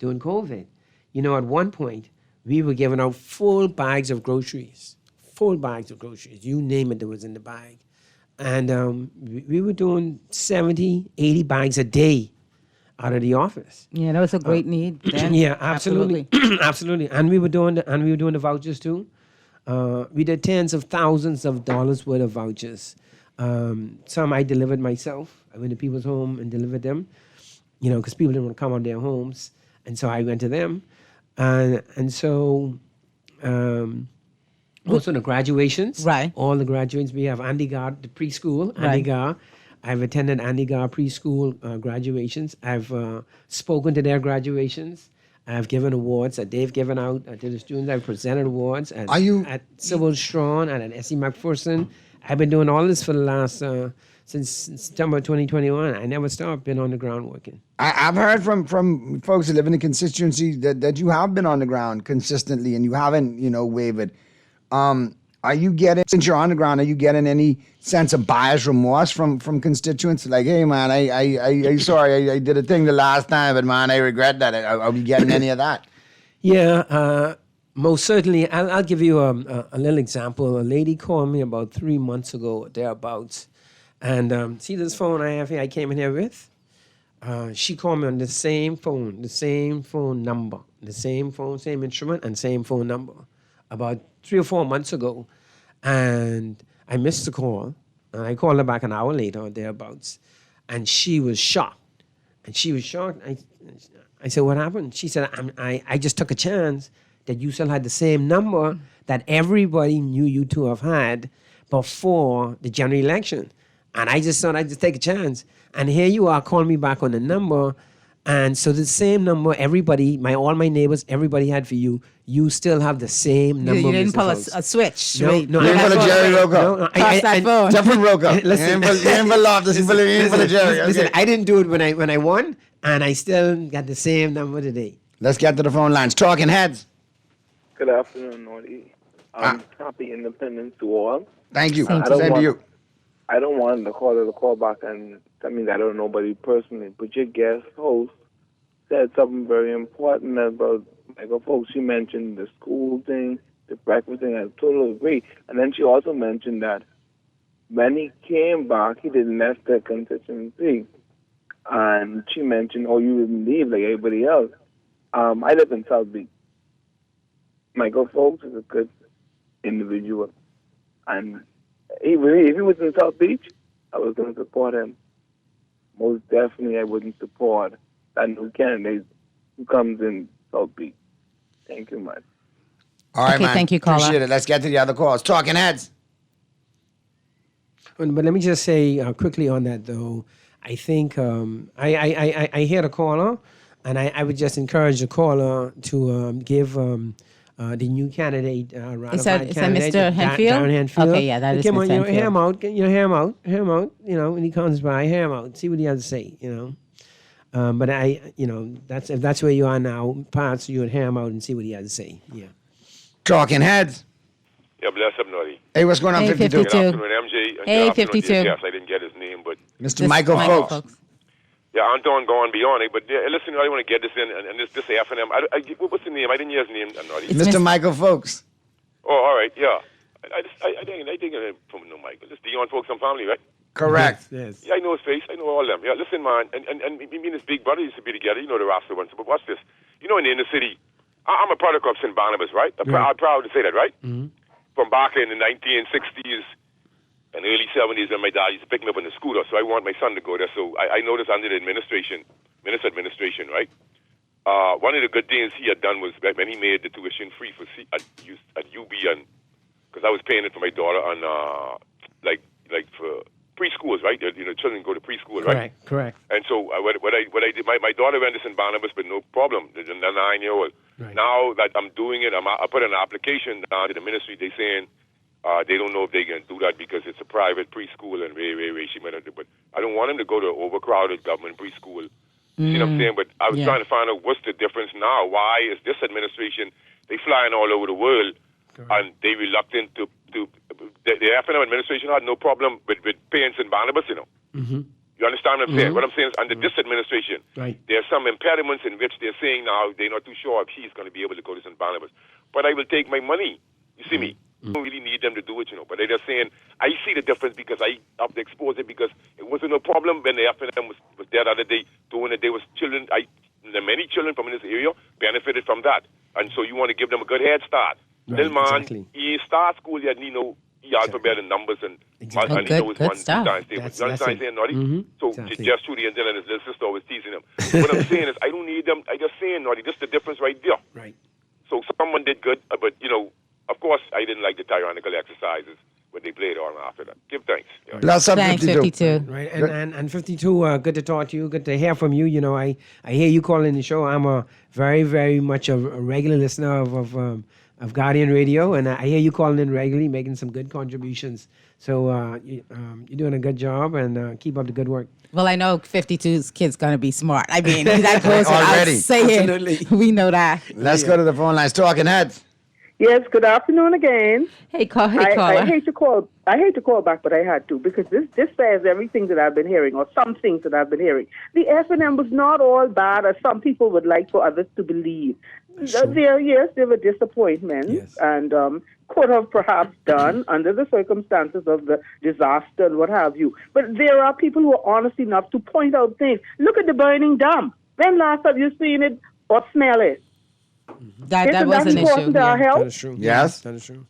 at one point, we were giving out full bags of groceries. You name it, that was in the bag. And we were doing 70, 80 bags a day out of the office. Yeah, that was a great need then. Yeah, absolutely. Absolutely. And we were doing the vouchers too. We did tens of thousands of dollars worth of vouchers. Some I delivered myself. I went to people's home and delivered them, because people didn't want to come on their homes. And so I went to them. And so also the graduations. Right. All the graduates. We have Andy Gar, the preschool, Andy Gar. I've attended Andy Gar preschool graduations. I've spoken to their graduations. I've given awards that they've given out to the students. I've presented awards at Sybil Strachan and at Essie McPherson. I've been doing all this for the last, since September 2021. I never stopped, been on the ground working. I've heard from folks that live in the constituency that you have been on the ground consistently and you haven't, wavered. Are you getting, since you're on the ground, are you getting any sense of bias, remorse from constituents? Like, hey, man, I sorry, I did a thing the last time, but, man, I regret that. Are we getting any of that? Yeah, most certainly. I'll give you a little example. A lady called me about 3 months ago, thereabouts. And see this phone I have here, I came in here with? She called me on the same phone number, the same phone, same instrument, and same phone number about 3 or 4 months ago. And I missed the call. And I called her back an hour later or thereabouts. And she was shocked. I said, what happened? She said, I just took a chance that you still had the same number that everybody knew you to have had before the general election. And I just thought I'd just take a chance. And here you are calling me back on the number. And so the same number everybody, all my neighbors, everybody had for you, you still have the same number. You didn't pull a switch. No, you didn't pull a Jerry Rocco. Toss that phone. Different Rocco. Listen, you didn't pull Loftus, you didn't pull a Jerry. Listen, I didn't do it when I won, and I still got the same number today. Let's get to the phone lines. Talking Heads. Good afternoon, Naughty. Happy Independence to all. Thank you. Same to you. I don't want the caller to call back and tell me that I don't know nobody personally, but your guest host said something very important about Michael folks. She mentioned the school thing, the breakfast thing. I totally agree. And then she also mentioned that when he came back, he didn't left the constituency. And she mentioned, oh, you didn't leave like everybody else. I live in South Beach. Michael Folks is a good individual. And if he was in South Beach, I was going to support him. Most definitely, I wouldn't support that new candidate who comes in South Beach. Thank you much. All right, okay, man. Thank you, caller. Appreciate it. Let's get to the other calls. Talking Heads. But let me just say quickly on that, though. I think I hear the caller, and I would just encourage the caller to give the new candidate, Is that Mr. Henfield? Darren Henfield. Okay, yeah, that is Come Mr. on, Henfield. hear him out. When he comes by, hear him out. See what he has to say, But if that's where you are now, perhaps you would hear him out and see what he has to say. Yeah. Talking Heads. Yeah, bless up, Naughty. Hey, what's going on, Hey, 52? Good afternoon, MJ. And Hey, good afternoon, 52. Yes, I didn't get his name, but... Mr. Michael Folks. Yeah, Anton going beyond it, but listen, I want to get this in, and this F&M. What's the name? I didn't hear his name, Naughty. Mr. Michael Folks. Oh, all right, yeah. I think from no Michael. It's Dion Folks and family, right? Correct. Yes. Yeah, I know his face. I know all them. Yeah, listen, man, and me and his big brother used to be together. You know the Rasta ones. But watch this. In the inner city, I'm a product of St. Barnabas, right? I'm proud to say that, right? Mm-hmm. From back in the 1960s and early 70s, and my dad used to pick me up on the scooter, so I want my son to go there. So I noticed under the minister administration, right? One of the good things he had done was when he made the tuition free for at UB, and because I was paying it for my daughter on like for preschools, right? Children go to preschool, right? Correct. And so what I did, my daughter went to St. Barnabas, but no problem. The 9-year-old. Right. Now that I'm doing it, I put an application down to the ministry. They saying they don't know if they can do that because it's a private preschool and she might have to. But I don't want them to go to overcrowded government preschool. You see what I'm saying? But I was trying to find out what's the difference now. Why is this administration, they flying all over the world and they reluctant to the FNM administration had no problem with paying St. Barnabas, you know. Mm-hmm. You understand what I'm saying? What I'm saying is under this administration, Right. there are some impediments in which they're saying now they're not too sure if she's going to be able to go to St. Barnabas. But I will take my money. You see me? I don't really need them to do it, you know. But they're just saying, I see the difference because I have to expose it because it wasn't a problem when the FNM was there the other day doing it. There was children, many children from this area benefited from that. And so you want to give them a good head start. Right, Little man, exactly. he start school yet, you know, he alphabet and numbers and Exactly. and he knows one, two times. You That's understand it. saying, Naughty? Mhm. So Exactly. just Trudy and Dylan, his little sister always teasing him. So what I'm saying is, I don't need them. I just saying, Naughty, this is the difference right there. Right. So someone did good, but, you know, of course, I didn't like the tyrannical exercises when they played on after that. Give thanks. Yeah. Bless up Thanks, 52. 52. Right, and 52, good to talk to you, good to hear from you. You know, I hear you calling the show. I'm a very, very much a regular listener of Guardian Radio, and I hear you calling in regularly, making some good contributions. So you're doing a good job, and keep up the good work. Well, I know 52's kid's going to be smart. I mean, that goes without Already. saying. Absolutely. We know that. Let's go to the phone lines. Talking heads. Yes, good afternoon again. Hey, caller. I hate to call. I hate to call back, but I had to because this says everything that I've been hearing, or some things that I've been hearing. The FNM was not all bad, as some people would like for others to believe. There were disappointments, and could have perhaps done under the circumstances of the disaster and what have you. But there are people who are honest enough to point out things. Look at the burning dam. When last have you seen it or smell it? That was an issue. Important to our health? That is true. Yes. That is true.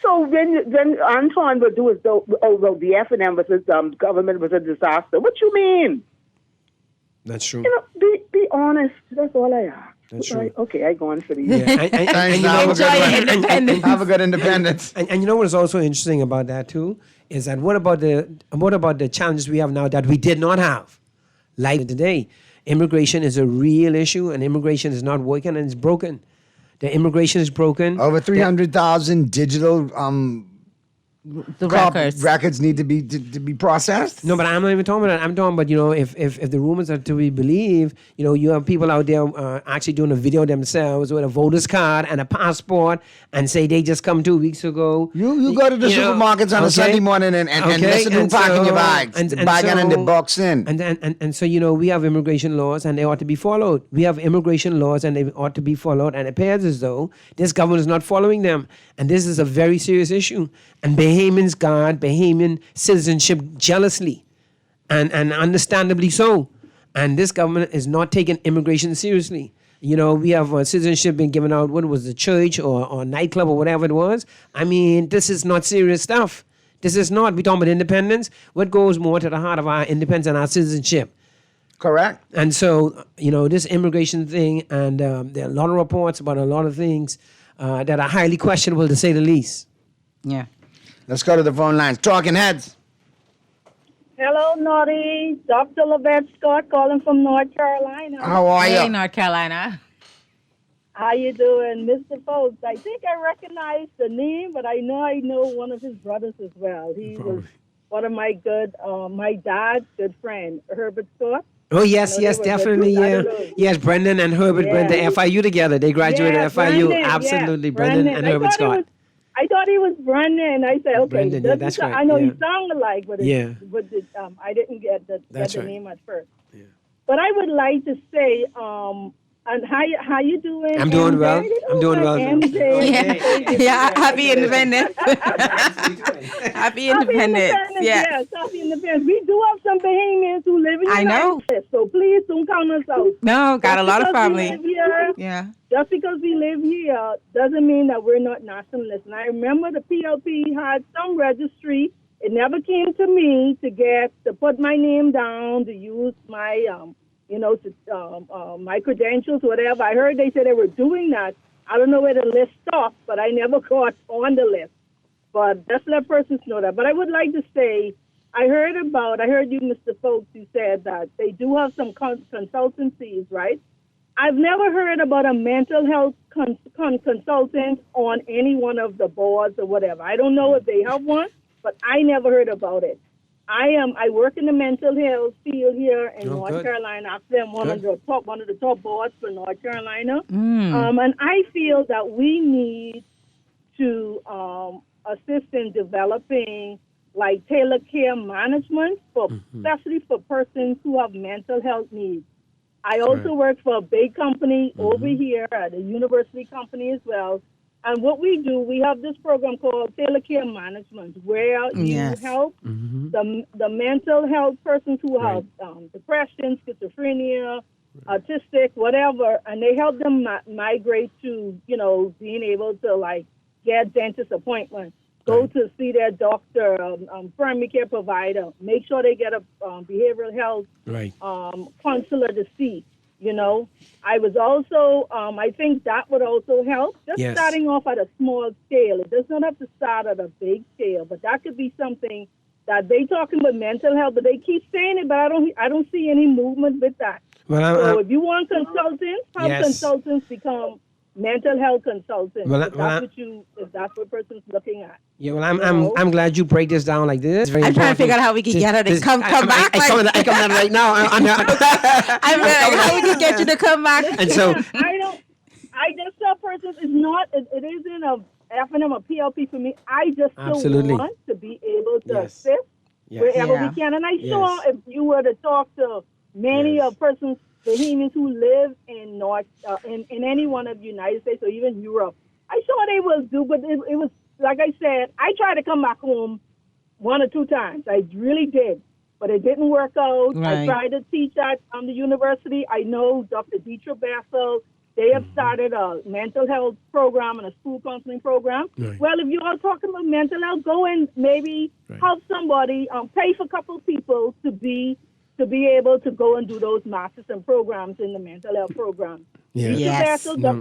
So when Antoine would do as though, the FNM was government was a disaster. What you mean? That's true. You know, be honest. That's all I ask. That's true. Right, okay, I go on for the Yeah, and you know, Have a good one. Have a good independence. And you know what is also interesting about that too is that what about the challenges we have now that we did not have, like today. Immigration is a real issue, and immigration is not working, and it's broken. The immigration is broken. Over 300,000 digital The records. records need to be processed. No, but I'm not even talking about that. I'm talking about, you know, if the rumors are to be believed, you know, you have people out there actually doing a video themselves with a voter's card and a passport and say they just come 2 weeks ago. You go to the supermarkets on a Sunday morning and listen to packing your bags, the bagging and the box in. And so, you know, we have immigration laws and they ought to be followed. We have immigration laws and they ought to be followed. And it appears as though this government is not following them. And this is a very serious issue. And Bahamians guard Bahamian citizenship jealously and understandably so. And this government is not taking immigration seriously. You know, we have citizenship being given out, what was the church or nightclub or whatever it was. I mean, this is not serious stuff. This is not. We're talking about independence. What goes more to the heart of our independence and our citizenship? Correct. And so, you know, this immigration thing, and there are a lot of reports about a lot of things that are highly questionable, to say the least. Yeah. Let's go to the phone lines. Talking heads. Hello, Naughty. Dr. Lavette Scott calling from North Carolina. How are you? Hey, North Carolina. How you doing, Mr. Folks? I think I recognize the name, but I know one of his brothers as well. He was one of my my dad's good friend, Herbert Scott. Oh, yes, definitely. Yeah. Yes, Brendan and Herbert went to FIU together. They graduated at FIU. Brendan, Absolutely, Brendan and Herbert Scott. I thought he was Brendan. I said, okay, Brendan, yeah, that's right. I know yeah. he sound alike, but I didn't get the name at first. Yeah. But I would like to say, and how you doing? I'm doing well. I'm doing well. Yeah, happy independence. Happy independence. Yes, happy independence. We do have some Bahamians who live in the United States, so please don't count us out. No, got a lot of family. Yeah. Just because we live here doesn't mean that we're not nationalists. And I remember the PLP had some registry. It never came to me to put my name down, to use my my credentials, whatever. I heard they said they were doing that. I don't know where the list stopped, but I never got on the list. But just let persons know that. But I would like to say, I heard you, Mr. Folks, you said that they do have some consultancies, right? I've never heard about a mental health consultant on any one of the boards or whatever. I don't know if they have one, but I never heard about it. I work in the mental health field here in North Carolina. Actually, I'm one of the top boards for North Carolina. And I feel that we need to assist in developing like tailored care management for especially for persons who have mental health needs. I also work for a big company over here at a university company as well. And what we do, we have this program called Tailored Care Management, where you help the mental health persons who have depression, schizophrenia, autistic, whatever, and they help them migrate to, being able to like get dentist appointments, go to see their doctor, primary care provider, make sure they get a behavioral health counselor to see. I was also, I think that would also help. Just starting off at a small scale. It does not have to start at a big scale, but that could be something that they talking about mental health, but they keep saying it, but I don't see any movement with that. Well, so if you want consultants, have consultants become mental health consultants. If that's what person's looking at. Yeah, well, I'm glad you break this down like this. I'm trying to figure out how we can get her to come back. I come down right now. I'm like, how we can get you to come back. And so I just tell persons it isn't a FNM or PLP for me. I just still want to be able to assist wherever we can. And I saw if you were to talk to many of persons, Bahamians who live in in any one of the United States or even Europe, I saw they will do, but it was, like I said, I tried to come back home 1 or 2 times. I really did, but it didn't work out. I tried to teach at the university. I know Dr. Dietrich Bassel, they have started a mental health program and a school counseling program. Well, if you're all talking about mental health, go and maybe help somebody, pay for a couple of people to be able to go and do those masters and programs in the mental health program. She has started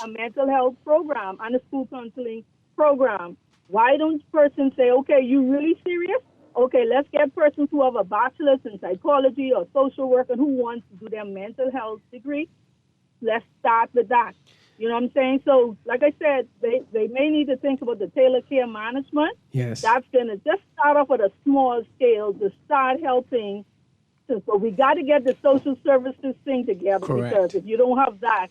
a mental health program and a school counseling program. Why don't persons say, okay, you really serious? Okay, let's get persons who have a bachelor's in psychology or social work and who want to do their mental health degree. Let's start with that. You know what I'm saying? So, like I said, they may need to think about the tailored care management. Yes. That's going to just start off at a small scale to start helping. So we got to get the social services thing together. Because if you don't have that,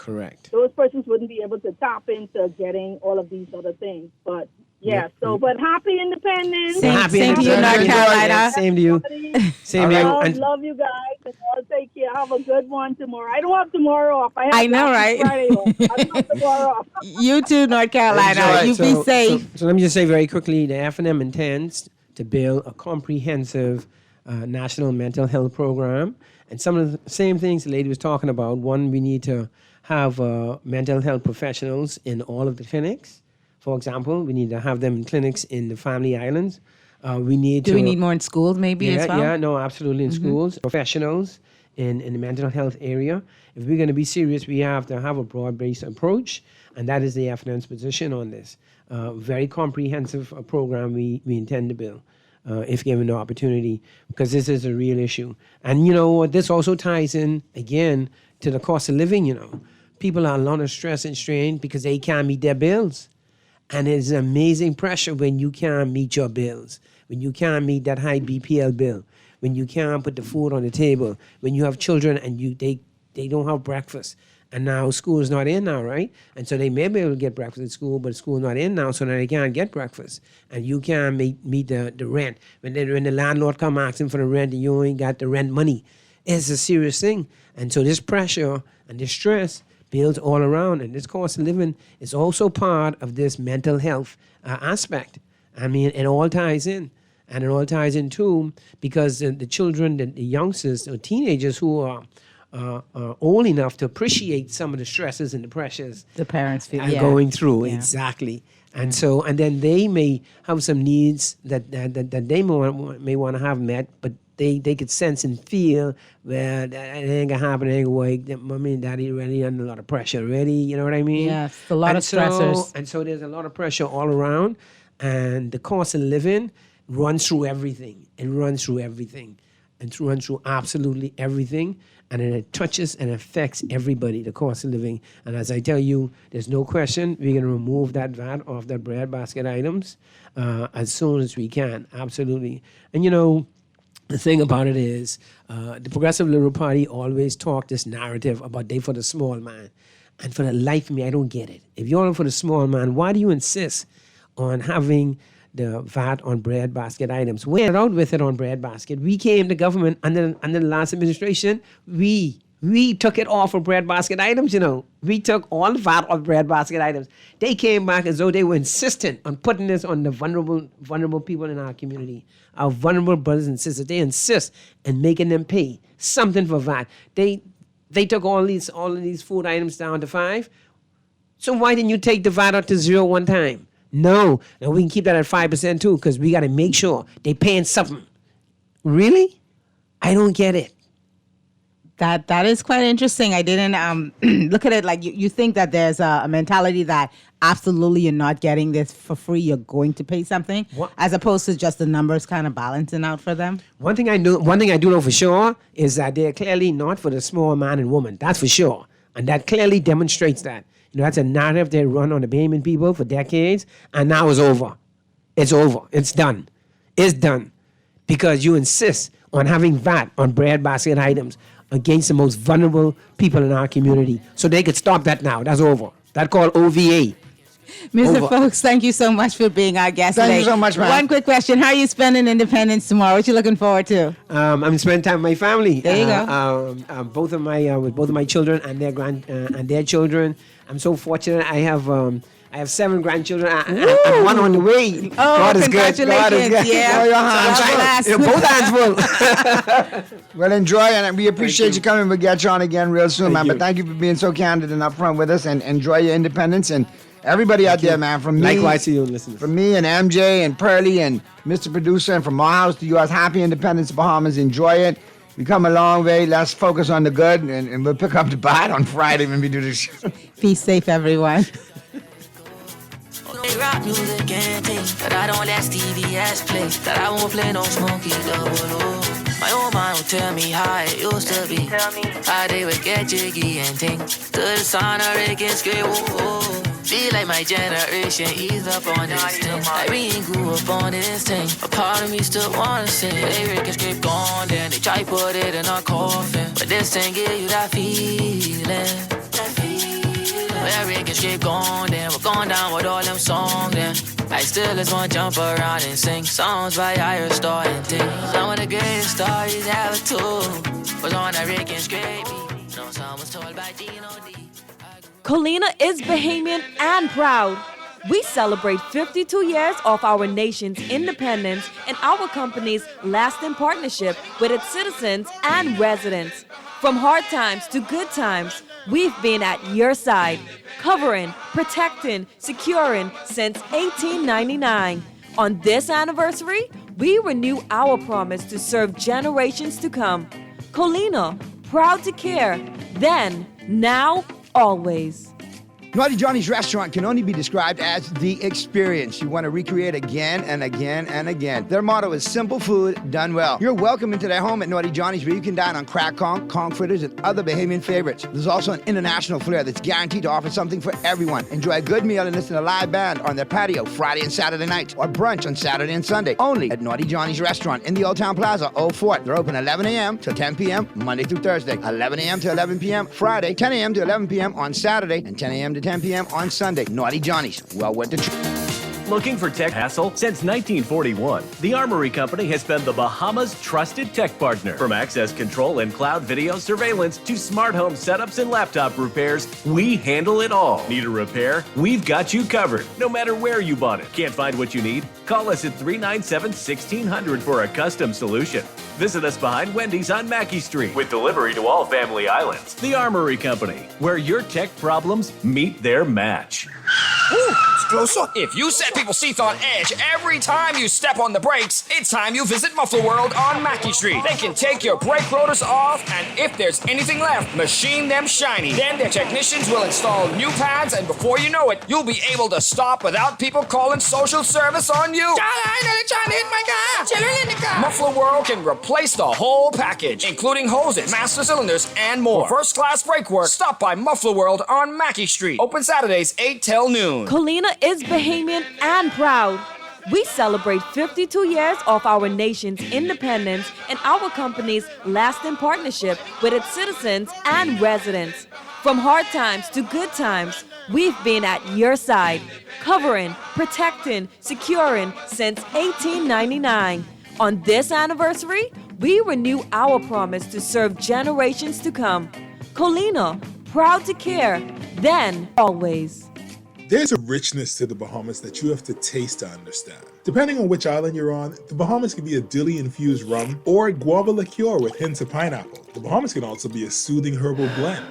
those persons wouldn't be able to tap into getting all of these other things. But but happy Independence. Same to you, North Carolina. Same to you. Same to you. I love you guys. And I'll take care. Have a good one tomorrow. I don't have tomorrow off. I know, right? Friday off. I don't have tomorrow off. You too, North Carolina. You be safe. So let me just say very quickly, the FNM intends to build a comprehensive national mental health program. And some of the same things the lady was talking about. One, we need to have mental health professionals in all of the clinics. For example, we need to have them in clinics in the Family Islands. We need more in schools maybe as well? Yeah, no, absolutely in schools. Professionals in the mental health area. If we're going to be serious, we have to have a broad-based approach, and that is the FNM's position on this. Very comprehensive program we intend to build. If given the opportunity, because this is a real issue. And, this also ties in, again, to the cost of living, People are under a lot of stress and strain because they can't meet their bills. And it's an amazing pressure when you can't meet your bills, when you can't meet that high BPL bill, when you can't put the food on the table, when you have children and they don't have breakfast. And now school is not in now, right? And so they may be able to get breakfast at school, but school is not in now, so now they can't get breakfast. And you can't meet the rent. When the landlord come asking for the rent and you ain't got the rent money, it's a serious thing. And so this pressure and this stress builds all around. And this cost of living is also part of this mental health aspect. I mean, it all ties in. And it all ties in, too, because the children, the youngsters, or teenagers who are old enough to appreciate some of the stresses and the pressures the parents feel going through. Exactly. And so, and then they may have some needs that they may want to have met, but they could sense and feel that it ain't gonna happen anyway. That mommy and daddy really under a lot of pressure already. You know what I mean? Yes, a lot of stressors. And so there's a lot of pressure all around, and the cost of living runs through everything. It runs through everything, and runs through absolutely everything. And it touches and affects everybody, the cost of living. And as I tell you, there's no question we're going to remove that VAT off the bread basket items as soon as we can. Absolutely. And, the thing about it is the Progressive Liberal Party always talked this narrative about they for the small man. And for the life of me, I don't get it. If you're for the small man, why do you insist on having the VAT on bread basket items? We're out with it on bread basket. We came to government under the last administration. We took it off of bread basket items, you know. We took all the VAT off bread basket items. They came back as though they were insistent on putting this on the vulnerable people in our community, our vulnerable brothers and sisters. They insist in making them pay something for VAT. They took all of these food items down to 5. So why didn't you take the VAT out to 0 one time? No, and we can keep that at 5% too, because we got to make sure they paying something. Really? I don't get it. That is quite interesting. I didn't look at it like you think that there's a mentality that absolutely you're not getting this for free. You're going to pay something, as opposed to just the numbers kind of balancing out for them. One thing I do know for sure is that they're clearly not for the small man and woman. That's for sure, and that clearly demonstrates that. You know, that's a narrative they run on the Bahamian people for decades, and now it's over. It's over. It's done. It's done because you insist on having VAT on bread basket items against the most vulnerable people in our community. So they could stop that now. That's over. That's called OVA. Mr. Folks, thank you so much for being our guest today. Thank you so much, man. One quick question. How are you spending Independence tomorrow? What you looking forward to? I'm spending time with my family. There you go. With both of my children and their children. I'm so fortunate. I have 7 grandchildren and one on the way. Oh, God is good. congratulations. God is good. Yeah. Oh, your hands Yeah, both hands full. Well, enjoy, and we appreciate you coming. We'll get you on again real soon, man. But thank you for being so candid and upfront with us, and enjoy your independence. And everybody out there, man, from me, likewise to you, listeners. From me and MJ and Pearlie and Mr. Producer, and from our house to yours, happy Independence, Bahamas. Enjoy it. We come a long way. Let's focus on the good, and we'll pick up the bad on Friday when we do this show. Be safe, everyone. They rock music and things, but I don't let TVS play. That I won't play no Smokey Double O. My old mind will tell me how it used to be. How they would get jiggy and ting. To the sound of Rick and Scrape, whoa. Feel like my generation eased up on this thing. Like we ain't grew up on this thing. A part of me still wanna sing. But they Rick and Scrape gone, then they try put it in a coffin. But this thing give you that feeling. Where Rick and Scrape gone, then we're going down with all them songs, then I still just wanna jump around and sing songs by Iron Star and things. Some of the greatest stories ever told was on that Rick and Scrape. No song was told by Dino D. Colina is Bahamian and proud. We celebrate 52 years of our nation's independence and our company's lasting partnership with its citizens and residents. From hard times to good times, we've been at your side, covering, protecting, securing since 1899. On this anniversary, we renew our promise to serve generations to come. Colina, proud to care, then, now, always. Naughty Johnny's restaurant can only be described as the experience you want to recreate again and again and again. Their motto is simple food done well. You're welcome into their home at Naughty Johnny's, where you can dine on crack conch fritters, and other Bahamian favorites. There's also an international flair that's guaranteed to offer something for everyone. Enjoy a good meal and listen to a live band on their patio Friday and Saturday nights, or brunch on Saturday and Sunday, only at Naughty Johnny's restaurant in the Old Town Plaza, Old Fort. They're open 11 a.m. till 10 p.m. Monday through Thursday, 11 a.m. to 11 p.m. Friday, 10 a.m. to 11 p.m. on Saturday, and 10 a.m. to 10 p.m. on Sunday. Naughty Johnny's, well worth the trip. Looking for tech hassle? Since 1941, the Armory Company has been the Bahamas' trusted tech partner. From access control and cloud video surveillance to smart home setups and laptop repairs, we handle it all. Need a repair? We've got you covered, no matter where you bought it. Can't find what you need? Call us at 397-1600 for a custom solution. Visit us behind Wendy's on Mackey Street with delivery to all Family Islands. The Armory Company, where your tech problems meet their match. Ooh, it's close up. If you set people's seats on edge every time you step on the brakes, it's time you visit Muffler World on Mackey Street. They can take your brake rotors off, and if there's anything left, machine them shiny. Then their technicians will install new pads, and before you know it, you'll be able to stop without people calling social service on you. They're trying to hit my car. Children in the car. Muffler World can replace the whole package, including hoses, master cylinders, and more. For first-class brake work, stop by Muffler World on Mackey Street. Open Saturdays 8 till noon. Colina is Bahamian and proud. We celebrate 52 years of our nation's independence and our company's lasting partnership with its citizens and residents. From hard times to good times, we've been at your side, covering, protecting, securing since 1899. On this anniversary, we renew our promise to serve generations to come. Colina, proud to care, then always. There's a richness to the Bahamas that you have to taste to understand. Depending on which island you're on, the Bahamas can be a dilly-infused rum or a guava liqueur with hints of pineapple. The Bahamas can also be a soothing herbal blend.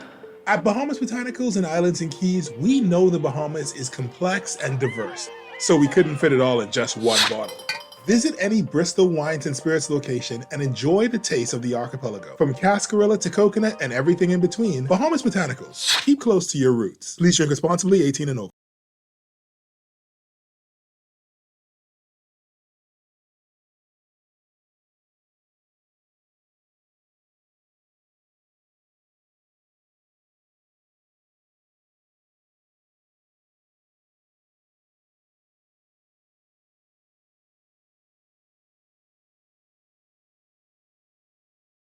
At Bahamas Botanicals and Islands and Keys, we know the Bahamas is complex and diverse, so we couldn't fit it all in just one bottle. Visit any Bristol Wines and Spirits location and enjoy the taste of the archipelago. From cascarilla to coconut and everything in between, Bahamas Botanicals. Keep close to your roots. Please drink responsibly, 18 and over.